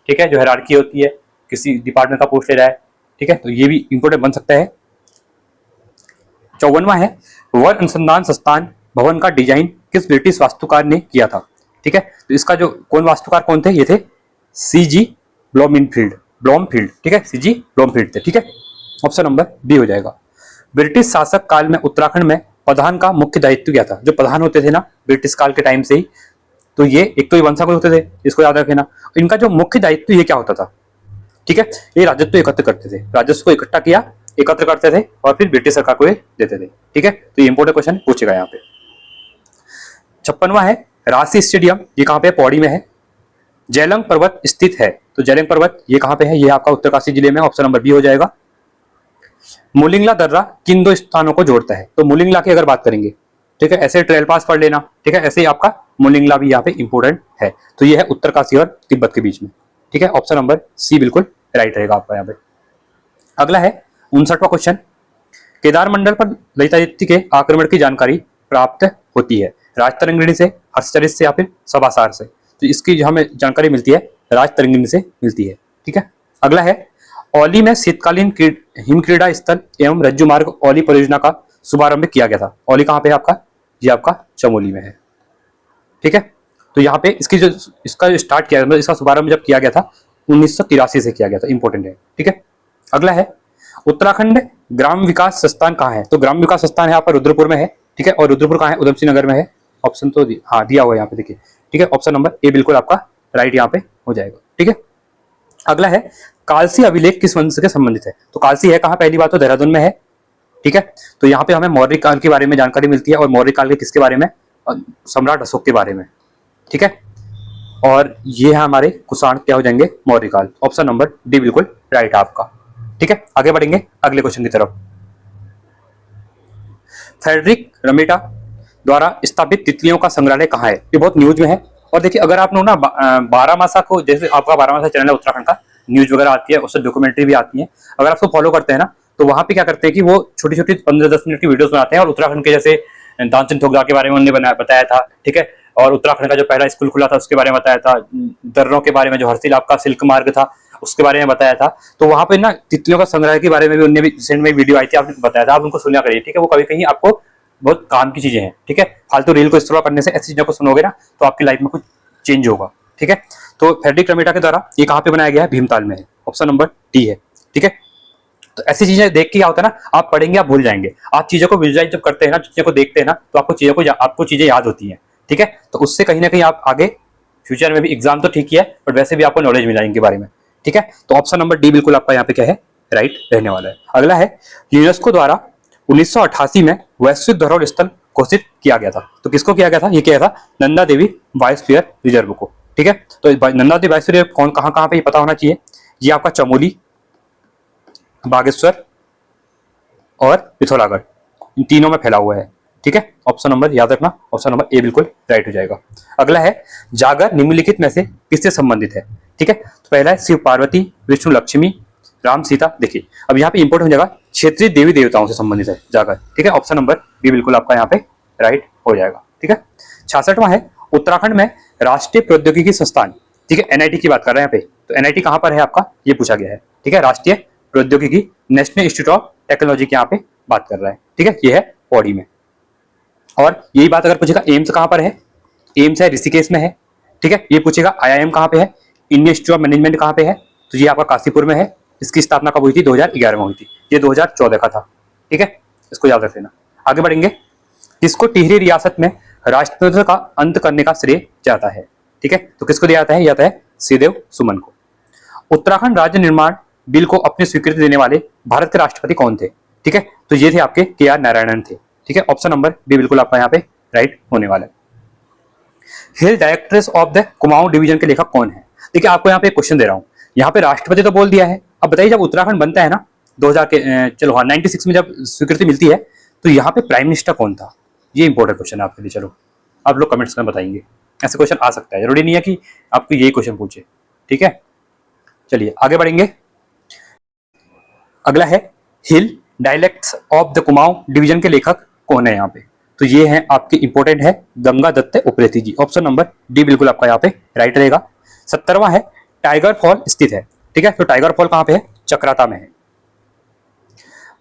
ठीक है, जो हायरार्की होती है किसी डिपार्टमेंट का पूछ ले रहा है, ठीक है। तो ये भी इंपोर्टेंट बन सकता है। 54वां है वन अनुसंधान संस्थान भवन का डिजाइन किस ब्रिटिश वास्तुकार ने किया था, ठीक है। तो इसका जो कौन वास्तुकार कौन थे, ये थे सीजी ब्लॉमफील्ड, ठीक है, सीजी ब्लॉमफील्ड थे, ठीक है। ऑप्शन नंबर बी हो जाएगा। ब्रिटिश शासक काल में उत्तराखंड में प्रधान का मुख्य दायित्व क्या था। जो प्रधान होते थे ना ब्रिटिश काल के टाइम से ही, तो ये एक तो ये वंशावल होते थे, इसको याद रखना। इनका जो मुख्य दायित्व ये क्या होता था, ठीक है, ये राजस्व एकत्र करते थे, राजस्व को इकट्ठा किया, एकत्र करते थे और फिर ब्रिटिश सरकार को देते थे, ठीक है। तो ये इंपोर्टेंट क्वेश्चन पूछेगा यहाँ पे। 56वां है राशि स्टेडियम, ये कहाँ पे, पौड़ी में है। जेलंग पर्वत स्थित है, तो जेलंग पर्वत ये कहाँ पे है, ये आपका उत्तरकाशी जिले में, ऑप्शन नंबर बी हो जाएगा। मुलिंगला दर्रा किन दो स्थानों को जोड़ता है। तो मुलिंगला की अगर बात करेंगे, ठीक है, ऐसे ट्रेल पास पढ़ लेना, ठीक है, ऐसे ही आपका मोलिंगला भी यहाँ पे इंपोर्टेंट है। तो ये है उत्तरकाशी और तिब्बत के बीच में। ठीक है, ऑप्शन नंबर सी बिल्कुल राइट रहेगा आपका यहाँ पे। अगला है 59वां क्वेश्चन, केदार मंडल पर ललितादित्य के आक्रमण की जानकारी प्राप्त होती है राजतरंगिणी से, हर्षचरित से या फिर सभासार से। तो इसकी जो हमें जानकारी मिलती है राजतरंगिणी से मिलती है। ठीक है, अगला है औली में शीतकालीन हिम क्रीड़ा स्थल एवं रज्जु मार्ग औली परियोजना का शुभारंभ किया गया था। औली कहाँ पे है आपका? ये आपका चमोली में है। ठीक है, तो यहाँ पे इसका जो स्टार्ट किया, मतलब इसका शुभारंभ जब किया गया था 1983 से किया गया था। इंपॉर्टेंट है। ठीक है, अगला है उत्तराखंड ग्राम विकास संस्थान कहाँ है? तो ग्राम विकास संस्थान है आपका रुद्रपुर में है। ठीक है, और रुद्रपुर कहाँ है? उधम सिंह नगर में है। ऑप्शन तो हाँ दिया हुआ है यहाँ पे, देखिए। ठीक है, ऑप्शन नंबर ए बिल्कुल आपका राइट यहाँ पे हो जाएगा। ठीक है, अगला है कालसी अभिलेख किस वंश के संबंधित है? तो कालसी है कहाँ? पहली बात तो देहरादून में है। ठीक है, तो यहाँ पे हमें मौर्य काल के बारे में जानकारी मिलती है, और मौर्य काल के किसके बारे में? सम्राट अशोक के बारे में। ठीक है, और ये है हमारे कुषाण क्या हो जाएंगे? मौर्य काल। ऑप्शन नंबर डी बिल्कुल राइट है आपका। ठीक है, आगे बढ़ेंगे अगले क्वेश्चन की तरफ। फ्रेडरिक रमेटा द्वारा स्थापित तितलियों का संग्रहालय कहाँ है? ये बहुत न्यूज में है। और देखिए, अगर आप लोग ना बारामासा को, जैसे आपका बारामासा चैनल है उत्तराखंड का, न्यूज वगैरह आती है, उससे डॉक्यूमेंट्री भी आती है, अगर आप उसको फॉलो करते हैं ना, तो वहां पे क्या करते हैं कि वो छोटी छोटी 15-10 मिनट की वीडियोस बनाते हैं, और उत्तराखंड के जैसे दानचंद ठोकरा के बारे में उन्होंने बताया था। ठीक है, और उत्तराखंड का जो पहला स्कूल खुला था उसके बारे में बताया था, दर्रों के बारे में, जो हरसिल आपका सिल्क मार्ग था उसके बारे में बताया था। तो वहां पे ना तितलियों का संग्रह के बारे में भी उन्होंने भी रिसेंट में वीडियो आई थी, आपने बताया था, आप उनको सुना करिए। ठीक है, वो कभी कहीं आपको बहुत काम की चीजें हैं। ठीक है, फालतू रील को स्क्रॉल करने से ऐसी चीजों को सुनोगे ना तो आपकी लाइफ में कुछ चेंज होगा। ठीक है, तो फ्रेडरिक रमेटा के द्वारा ये कहाँ पे बनाया गया है? भीमताल में है। ऑप्शन नंबर डी है। ठीक है, तो ऐसी चीजें देख के क्या होता है ना, आप पढ़ेंगे आप भूल जाएंगे। आप चीजों को विजुअलाइज जब करते हैं ना, चीजों को देखते हैं ना, तो आपको चीजें याद होती हैं। ठीक है, तो उससे कहीं ना कहीं आप आगे फ्यूचर में भी, एग्जाम तो ठीक ही है बट वैसे भी आपको नॉलेज मिला इनके बारे में। ठीक है, तो ऑप्शन नंबर डी बिल्कुल आपका यहाँ पे क्या है? राइट रहने वाला है। अगला है यूनेस्को द्वारा 1988 में वैश्विक धरोहर स्थल घोषित किया गया था। तो किसको किया गया था? ये किया था नंदा देवी बायोस्फीयर रिजर्व को। ठीक है, तो नंदा देवी बायोस्फीयर कौन कहाँ पे ये पता होना चाहिए। ये आपका चमोली, बागेश्वर और पिथौरागढ़, इन तीनों में फैला हुआ है। ठीक है, ऑप्शन नंबर याद रखना, ऑप्शन नंबर ए बिल्कुल राइट हो जाएगा। अगला है जागर निम्नलिखित में से किससे संबंधित है? ठीक है, तो पहला है शिव पार्वती, विष्णु लक्ष्मी, राम सीता। देखिए, अब यहाँ पे इंपोर्टेंट हो जाएगा, क्षेत्रीय देवी देवताओं से संबंधित है जागर। ठीक है, ऑप्शन नंबर बी बिल्कुल आपका यहाँ पे राइट हो जाएगा। ठीक है, 66वां है उत्तराखंड में राष्ट्रीय प्रौद्योगिकी संस्थान। ठीक है, एनआईटी की बात कर रहे हैं यहाँ पे, तो एनआईटी कहाँ पर है आपका? ये पूछा गया है। ठीक है, राष्ट्रीय प्रौद्योगिकी, नेशनल इंस्टीट्यूट ऑफ टेक्नोलॉजी की यहाँ पे बात कर रहा है। ठीक है, ये है पौड़ी में। और यही बात अगर पूछेगा एम्स कहाँ पर है? एम्स है ऋषिकेश में है। ठीक है, ये पूछेगा आईआईएम कहाँ पे है? इंडियन इंस्टीट्यूट ऑफ मैनेजमेंट कहाँ पे है? तो ये आपका काशीपुर में है। इसकी स्थापना कब हुई थी? 2011 में हुई थी। ये 2014 का था। ठीक है, इसको याद रख लेना। आगे बढ़ेंगे, किसको टिहरी रियासत में राष्ट्रपति का अंत करने का श्रेय जाता है? ठीक है, तो किसको दिया जाता है? जाता है श्रीदेव सुमन को। उत्तराखंड राज्य निर्माण बिल को अपनी स्वीकृति देने वाले भारत के राष्ट्रपति कौन थे? ठीक है, तो ये थे आपके KR नारायणन थे। ठीक है, ऑप्शन नंबर बी बिल्कुल आपका यहाँ पे राइट होने वाला है। Hill directors of the Kumaon division के लेखक कौन है? देखिए, आपको यहाँ पे क्वेश्चन दे रहा हूँ, यहाँ पे राष्ट्रपति तो बोल दिया है। अब बताइए, जब उत्तराखंड बनता है ना 2000 के, चलो हाँ 96 में जब स्वीकृति मिलती है, तो यहाँ पे प्राइम मिनिस्टर कौन था? ये इंपॉर्टेंट क्वेश्चन है आपके लिए। चलो आप लोग कमेंट्स में बताएंगे, ऐसे क्वेश्चन आ सकता है, जरूरी नहीं है कि आपको यही क्वेश्चन पूछे। ठीक है, चलिए आगे बढ़ेंगे। अगला है hill dialects of the Kumaon division के लेखक कौन है यहाँ पे? तो ये है आपके इंपॉर्टेंट है गंगा दत्त उप्रेती जी। ऑप्शन नंबर डी बिल्कुल आपका यहाँ पे राइट रहेगा। 70वां है टाइगर फॉल स्थित है। ठीक है, तो टाइगर फॉल कहाँ पे है? चक्राता में है।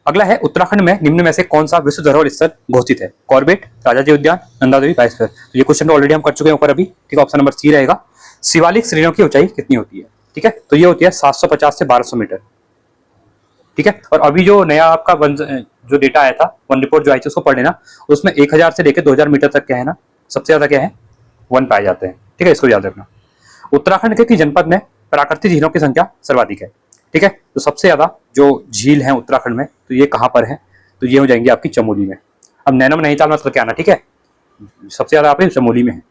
अगला है उत्तराखंड में निम्न में से कौन सा विश्व धरोहर स्थल घोषित है? कॉर्बेट, राजाजी उद्यान, नंदा देवी बायोस्फीयर। तो ये क्वेश्चन ऑलरेडी हम कर चुके हैं ऊपर अभी। ठीक है, ऑप्शन नंबर सी रहेगा। शिवालिक श्रेणियों की ऊंचाई कितनी होती है? ठीक है, तो ये होती है 750 से 1200 मीटर। ठीक है, और अभी जो नया आपका जो डेटा आया था, वन रिपोर्ट जो आई थी, उसको पढ़ लेना। उसमें 1000 से लेकर 2000 मीटर तक क्या है ना, सबसे ज्यादा क्या है? वन पाए जाते हैं। ठीक है, इसको याद रखना। उत्तराखंड के किस जनपद में प्राकृतिक झीलों की संख्या सर्वाधिक है? ठीक है, तो सबसे ज्यादा जो झील है उत्तराखंड में, तो ये कहाँ पर है? तो ये हो जाएंगी आपकी चमोली में। अब नैनम नैनीताल मत करके आना। ठीक है, सबसे ज्यादा आपके चमोली में है।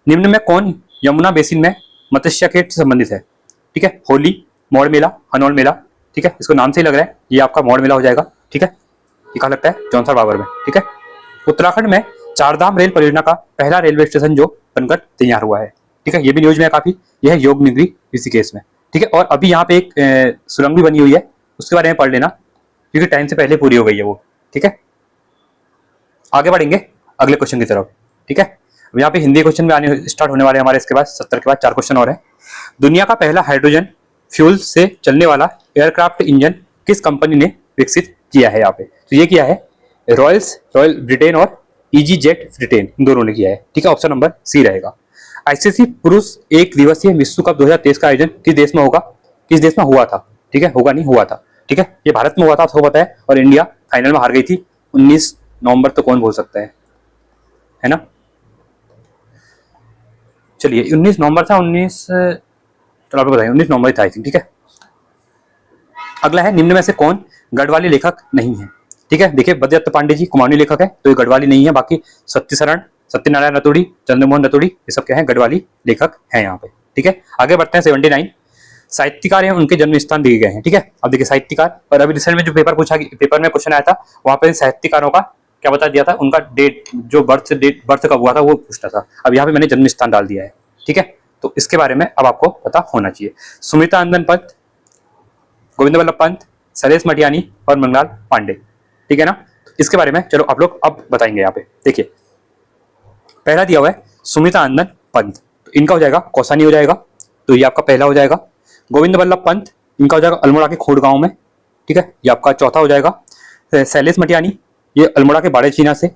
निम्न में कौन यमुना बेसिन में मत्स्य खेत से संबंधित है? ठीक है, होली, मौड़ मेला, हनौल मेला। ठीक है, इसको नाम से ही लग रहा है, ये आपका मौड़ मेला हो जाएगा। ठीक है, ये कहाँ लगता है? जौनसर बाबर में। ठीक है, उत्तराखंड में चारधाम रेल परियोजना का पहला रेलवे स्टेशन जो बनकर तैयार हुआ है, ठीक है, ये भी न्यूज में है काफी, यह है योग नगरी ऋषिकेश में, ठीक है। और अभी यहाँ पे एक सुरंग भी बनी हुई है, उसके बारे में पढ़ लेना क्योंकि टाइम से पहले पूरी हो गई है वो, ठीक है। आगे बढ़ेंगे अगले क्वेश्चन की तरफ, ठीक है। अब यहाँ पे हिंदी क्वेश्चन में आने स्टार्ट होने वाले हमारे, इसके बाद 70 के बाद 4 क्वेश्चन और है। दुनिया का पहला हाइड्रोजन फ्यूल से चलने वाला एयरक्राफ्ट इंजन किस कंपनी ने विकसित किया है? यहाँ पे तो ये किया है रॉयल ब्रिटेन और ईजी जेट ब्रिटेन, इन दोनों ने किया है, ठीक है। ऑप्शन नंबर सी रहेगा। आईसीसी पुरुष एक दिवसीय विश्व कप 2023 का आयोजन किस देश में होगा? किस देश में हुआ था, ठीक है, होगा नहीं हुआ था, ठीक है। ये भारत में हुआ था, आपको पता है, और इंडिया फाइनल में हार गई थी 19 नवंबर, तो कौन बोल सकता है ना। चलिए 19 नवंबर था, 19, चलो आपको बताइए 19 नवंबर था आई थिंक, ठीक है। अगला है, निम्न में से कौन गढ़वाली लेखक नहीं है? ठीक है, देखिए बद्रदत्त पांडे जी कुमाऊनी लेखक है, तो ये गढ़वाली नहीं है। बाकी सत्यनारायण रतोड़ी, चंद्रमोहन रतोड़ी, ये सब क्या है, गढ़वाली लेखक हैं यहाँ पे, ठीक है। आगे बढ़ते हैं 79 साहित्यकार हैं, उनके जन्म स्थान दिए गए हैं, ठीक है। अब देखिए साहित्यकार, और अभी रिसेंट में जो पेपर में क्वेश्चन आया था, वहां पे साहित्यकारों का क्या बता दिया था, उनका डेट, जो बर्थ कब हुआ था वो पूछना था। अब यहाँ पे मैंने जन्म स्थान डाल दिया है, ठीक है। तो इसके बारे में अब आपको पता होना चाहिए। सुमिता आनंद पंत, गोविंद वल्लभ पंत, सरेश मटियानी और मंगलाल पांडे, ठीक है ना। इसके बारे में चलो आप लोग अब बताएंगे। यहाँ पे देखिए पहला दिया हुआ है सुमिता आनंद पंत, तो इनका हो जाएगा कौसानी हो जाएगा, तो ये आपका पहला हो जाएगा। गोविंद वल्लभ पंत, इनका हो जाएगा अल्मोड़ा के खोड़ गांव में, ठीक है, ये आपका चौथा हो जाएगा। शैलेश मटियानी, ये अल्मोड़ा के बाड़े चीना से,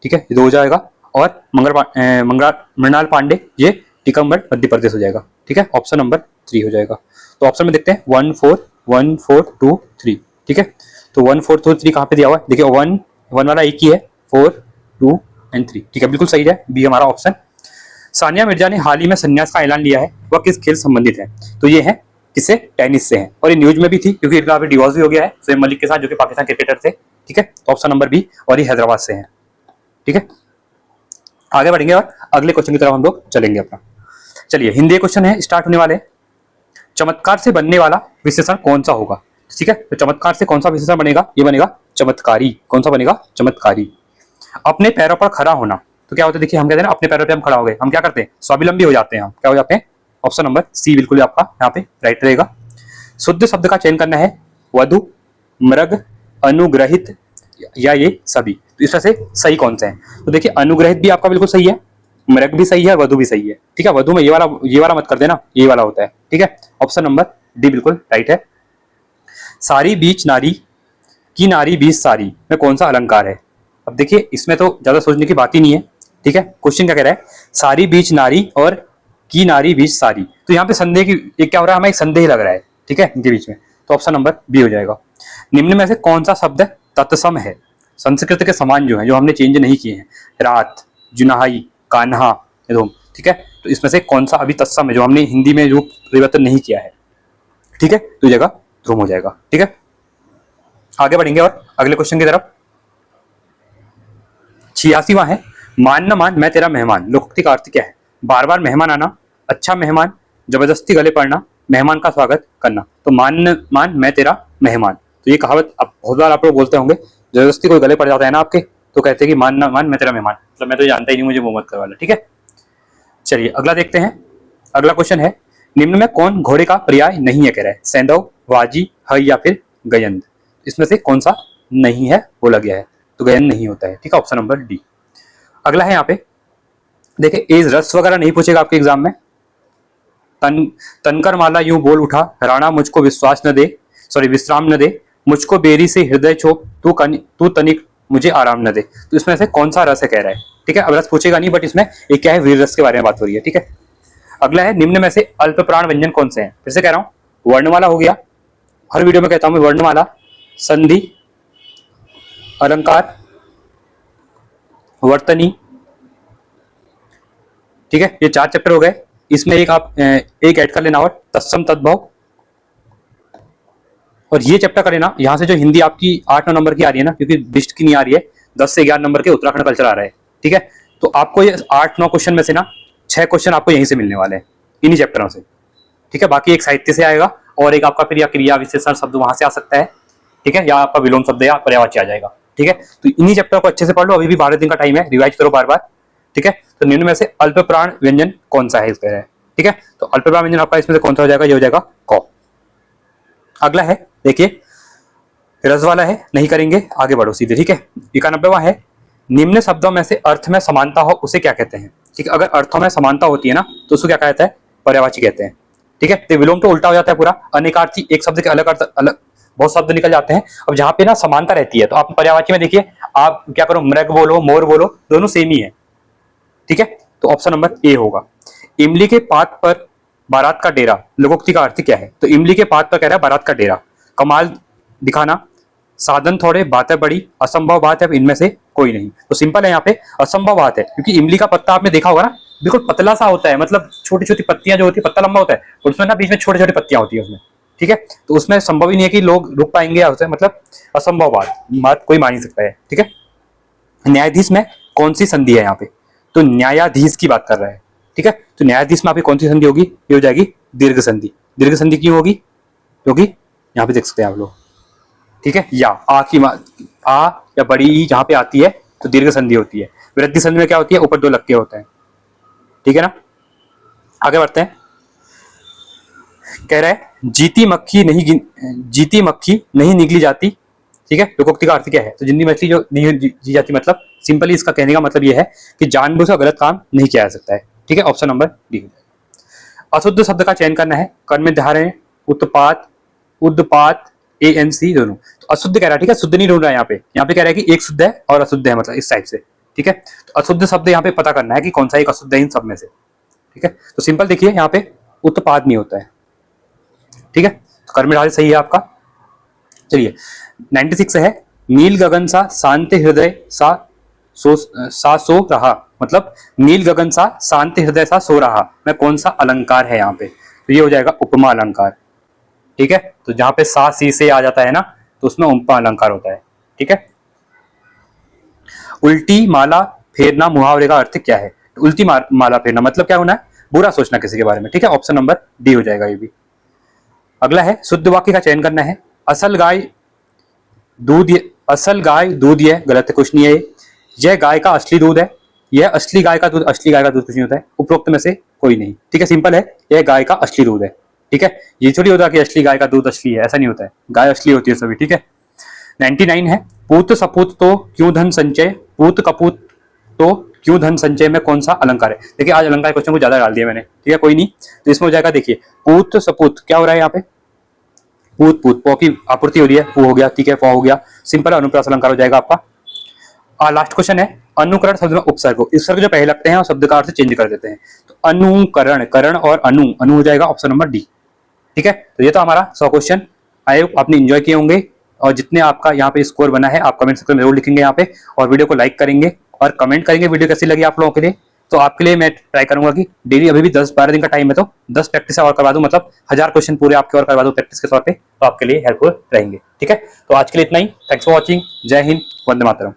ठीक है, ये 2 हो जाएगा। और मृणाल पांडे, ये टीकमगढ़ मध्य प्रदेश हो जाएगा, ठीक है। ऑप्शन नंबर 3 हो जाएगा। तो ऑप्शन में देखते हैं 1 4 1 4 2 3, ठीक है। तो 1 4 2 3 कहाँ पे दिया हुआ है? देखिए 1 वाला एक ही है, 4 2 एंड 3, ठीक है, बिल्कुल सही है, बी हमारा ऑप्शन। सानिया मिर्जा ने हाल ही में संन्यास का ऐलान लिया है, वह किस खेल संबंधित है? तो ये है किससे? टेनिस से है, और ये न्यूज में भी थी क्योंकि इनका अभी डिवोर्स भी हो गया है सोएब मलिक के साथ, जो कि पाकिस्तान क्रिकेटर थे, ठीक है। तो ऑप्शन नंबर बी, और ये हैदराबाद से है, ठीक है। आगे बढ़ेंगे और अगले क्वेश्चन की तरफ हम लोग चलेंगे अपना। चलिए हिंदी क्वेश्चन है, स्टार्ट होने वाले। चमत्कार से बनने वाला विशेषण कौन सा होगा? ठीक है, तो चमत्कार से कौन सा विशेषण बनेगा? ये बनेगा चमत्कारी। कौन सा बनेगा? चमत्कारी। अपने पैरों पर खड़ा होना, तो क्या होता है, देखिए हम कहते हैं ना अपने पैरों पे हम खड़ा हो गए, हम क्या करते हैं? स्वावलंबी हो जाते हैं, हम क्या हो जाते हैं? ऑप्शन नंबर सी बिल्कुल आपका यहाँ पे राइट रहेगा। शुद्ध शब्द का चयन करना है, वधु, मृग, अनुग्रहित या ये सभी, तो इसमें से सही कौन सा है? तो देखिए अनुग्रहित भी आपका बिल्कुल सही है, मृग भी सही है, वधु भी सही है, ठीक है। वधु में ये वाला मत कर देना, ये वाला होता है, ठीक है। ऑप्शन नंबर डी बिल्कुल राइट है। सारी बीच नारी की नारी बीच सारी में कौन सा अलंकार है? अब देखिए इसमें तो ज्यादा सोचने की बात ही नहीं है, ठीक है। क्वेश्चन क्या कह रहा है? सारी बीच नारी और की नारी बीच सारी, तो यहाँ पे संदेह की एक क्या हो रहा है, हमें एक संदेह लग रहा है, ठीक है, इनके बीच में, तो ऑप्शन नंबर बी हो जाएगा। निम्न में से कौन सा शब्द तत्सम है? संस्कृत के समान जो है, जो हमने चेंज नहीं किए हैं, रात, जुनाई, कान्हा, धूम, ठीक है। तो इसमें से कौन सा अभी तत्सम है जो हमने हिंदी में रूप परिवर्तन नहीं किया है, ठीक है, तो जगह ध्रुव हो जाएगा, ठीक है। आगे बढ़ेंगे और अगले क्वेश्चन की तरफ। 86वां है, मान न मान मैं तेरा मेहमान, लोकोक्ति का अर्थ क्या है? बार बार मेहमान आना, अच्छा मेहमान, जबरदस्ती गले पड़ना, मेहमान का स्वागत करना। तो मान मैं तेरा मेहमान, तो ये कहावत अब बहुत बार आप लोग बोलते होंगे, जबरदस्ती कोई गले पड़ जाता है ना आपके, तो कहते हैं कि मान न मान मैं तेरा मेहमान, मतलब मैं तो जानता ही नहीं, मुझे मुंह मत करवा लो, ठीक है। चलिए अगला देखते हैं। अगला क्वेश्चन है, निम्न में कौन घोड़े का पर्याय नहीं है? कह रहा है सैंधव, वाजी, है या फिर गयंद, इसमें से कौन सा नहीं है बोला गया है? तो गयंद नहीं होता है, ठीक है, ऑप्शन नंबर डी। अगला है यहाँ पे देखिए, एज रस वगैरह नहीं पूछेगा आपके एग्जाम में। तनकर माला यूं बोल उठा, राणा मुझको विश्राम न दे, मुझको बेरी से हृदय छोप, तू तनिक मुझे आराम न दे। तो इसमें से कौन सा रस है कह रहा है, ठीक है। अब रस पूछेगा नहीं, बट इसमें एक क्या है, वीर रस के बारे में बात हो रही है, ठीक है। अगला है, निम्न में से अल्प प्राण व्यंजन कौन से हैं? फिर से कह रहा हूं, वर्णमाला हो गया, हर वीडियो में कहता हूं मैं वर्णमाला, संधि, अलंकार, वर्तनी, ठीक है, ये 4 चैप्टर हो गए। इसमें एक आप एक ऐड कर लेना, और तत्सम तद्भव, और ये चैप्टर कर लेना। यहाँ से जो हिंदी आपकी 8-9 नंबर की आ रही है ना, क्योंकि बिस्ट की नहीं आ रही है, 10 से 11 नंबर के उत्तराखंड कल्चर आ रहा है, ठीक है। तो आपको ये 8-9 क्वेश्चन में से ना 6 क्वेश्चन आपको यहीं से मिलने वाले हैं, इन्हीं चैप्टरों से, ठीक है। बाकी एक साहित्य से आएगा, और एक आपका फिर या क्रिया विशेषण शब्द वहां से आ सकता है, ठीक है, या आपका विलोम शब्द या पर्यायवाची आ जाएगा, ठीक है, तो इन्हीं चैप्टर को अच्छे से पढ़ लो, अभी भी 12 दिन का टाइम है, रिवाइज करो बार बार। ठीक है, तो निम्न में से अल्प प्राण व्यंजन कौन सा है इस पर है। ठीक है, तो अल्प प्राण व्यंजन आपका इसमें से कौन सा हो जाएगा, ये हो जाएगा क। अगला है देखिए, रस वाला है, नहीं करेंगे, आगे बढ़ो सीधे। ठीक है, 91वां है, निम्न शब्दों में से अर्थ में समानता हो उसे क्या कहते हैं। ठीक है, अगर अर्थों में समानता होती है ना तो उसको क्या कहता है, पर्यायवाची कहते हैं। ठीक है, तो विलोम तो उल्टा हो जाता है पूरा, अनेकार्थी, एक शब्द के अलग अर्थ, अलग बहुत शब्द निकल जाते हैं। अब जहां पे ना समानता रहती है तो आप पर्यायवाची में देखिए, आप क्या करो, मृग बोलो, मोर बोलो, दोनों सेम ही है। ठीक है, तो ऑप्शन नंबर ए होगा। इमली के पात पर बारात का डेरा, लोकोक्ति का अर्थ क्या है। तो इमली के पात पर कह रहा है बारात का डेरा, कमाल दिखाना, साधन थोड़े, बातें बड़ी, असंभव बात है, इनमें से कोई नहीं। तो सिंपल है, यहाँ पे असंभव बात है, क्योंकि इमली का पत्ता आपने देखा होगा ना, बिल्कुल पतला सा होता है, मतलब छोटी छोटी पत्तियां जो होती है, पत्ता लंबा होता है और उसमें ना बीच में छोटी छोटी पत्तियां होती है उसमें। ठीक है, तो उसमें संभव ही नहीं है कि लोग रुक पाएंगे या उसे, मतलब असंभव बात कोई मान नहीं सकता है। ठीक है, न्यायाधीश में कौन सी संधि है यहाँ पे, तो न्यायाधीश की बात कर रहा है। ठीक है, तो न्यायाधीश में आपकी कौन सी संधि होगी, ये हो जाएगी दीर्घ संधि। दीर्घ संधि क्यों होगी, क्योंकि यहाँ पे देख सकते हैं आप लोग। ठीक है, या आ की आ या बड़ी ई जहां पे आती है तो दीर्घ संधि होती है। वृद्धि संधि में क्या होती है, ऊपर दो लक्के होते हैं। ठीक है ना, आगे बढ़ते हैं। कह रहा है जीती मक्खी नहीं निगली जाती। ठीक है, लोकोक्ति का अर्थ क्या है, तो जिंदी मछली जो नहीं जी जाती, मतलब सिंपली इसका कहने का मतलब यह है कि जानबूझकर गलत काम नहीं किया जा सकता है। ठीक है, ऑप्शन नंबर डी। अशुद्ध शब्द का चयन करना है, कर्म में धारण, उत्पात, उद्पात, ANC दोनों। तो अशुद्ध कह रहा है, ठीक है, शुद्ध नहीं ढूंढ रहा है यहाँ पे कह रहा है कि एक शुद्ध है और अशुद्ध है, मतलब इस टाइप से। ठीक है, तो अशुद्ध शब्द यहाँ पे पता करना है कि कौन सा एक अशुद्ध है इन सब में से। ठीक है, तो सिंपल देखिए, यहाँ पे उत्पाद नहीं होता है। ठीक है, तो कर्म ढाल सही है आपका। चलिए 96 है, नील गगन सा शांति हृदय सा सो रहा, मतलब नील गगन सा शांति हृदय सा सो रहा में कौन सा अलंकार है यहाँ पे, तो ये हो जाएगा उपमा अलंकार। ठीक है, तो जहां पे सा सी से आ जाता है ना तो उसमें उपमा अलंकार होता है। ठीक है, उल्टी माला फेरना मुहावरे का अर्थ क्या है, तो उल्टी माला फेरना मतलब क्या होना है, बुरा सोचना किसी के बारे में। ठीक है, ऑप्शन नंबर डी हो जाएगा ये भी। अगला है शुद्ध वाक्य का चयन करना है, असल गाय दूध यह, गलत है, कुछ नहीं है, यह गाय का असली दूध है, यह असली गाय का दूध, असली गाय का दूध कुछ नहीं होता है, उपरोक्त में से कोई नहीं। ठीक है, सिंपल है, यह गाय का असली दूध है। ठीक है, ये थोड़ी होता कि असली गाय का दूध असली है, ऐसा नहीं होता है, गाय असली होती है सभी। ठीक है, 99 है, पूत सपूत तो क्यों धन संचय, पूत कपूत तो क्यों धन संचय में कौन सा अलंकार है। देखिए आज अलंकार क्वेश्चन को ज्यादा डाल दिया मैंने। ठीक है, कोई नहीं, तो इसमें हो जाएगा, देखिए पूत सपूत क्या हो रहा है यहाँ पे, पूत पौ की आपूर्ति हो रही है, पू हो गया। ठीक है, पौ हो गया, सिंपल अनुप्रास अलंकार हो जाएगा आपका। लास्ट क्वेश्चन है, अनुकरण शब्द में उपसर्ग, उपसर्ग जो पहले लगते हैं और शब्द का अर्थ चेंज कर देते हैं, तो अनुकरण, करण और अनु हो जाएगा ऑप्शन नंबर डी। ठीक है, तो ये तो हमारा 100 क्वेश्चन, आई होप आपने एंजॉय किए होंगे, और जितने आपका यहाँ पे स्कोर बना है आप कमेंट सेक्शन में जरूर लिखेंगे यहाँ पे, और वीडियो को लाइक करेंगे और कमेंट करेंगे वीडियो कैसी लगी आप लोगों के लिए। तो आपके लिए मैं ट्राई करूंगा कि डेली, अभी भी 10-12 दिन का टाइम है, तो 10 प्रैक्टिस और करवा दूं, मतलब 1000 क्वेश्चन पूरे आपके और करवा दूं प्रैक्टिस के तौर पे, तो आपके लिए हेल्पफुल रहेंगे। ठीक है, तो आज के लिए इतना ही, थैंक्स फॉर वॉचिंग, जय हिंद, वंदे मातरम।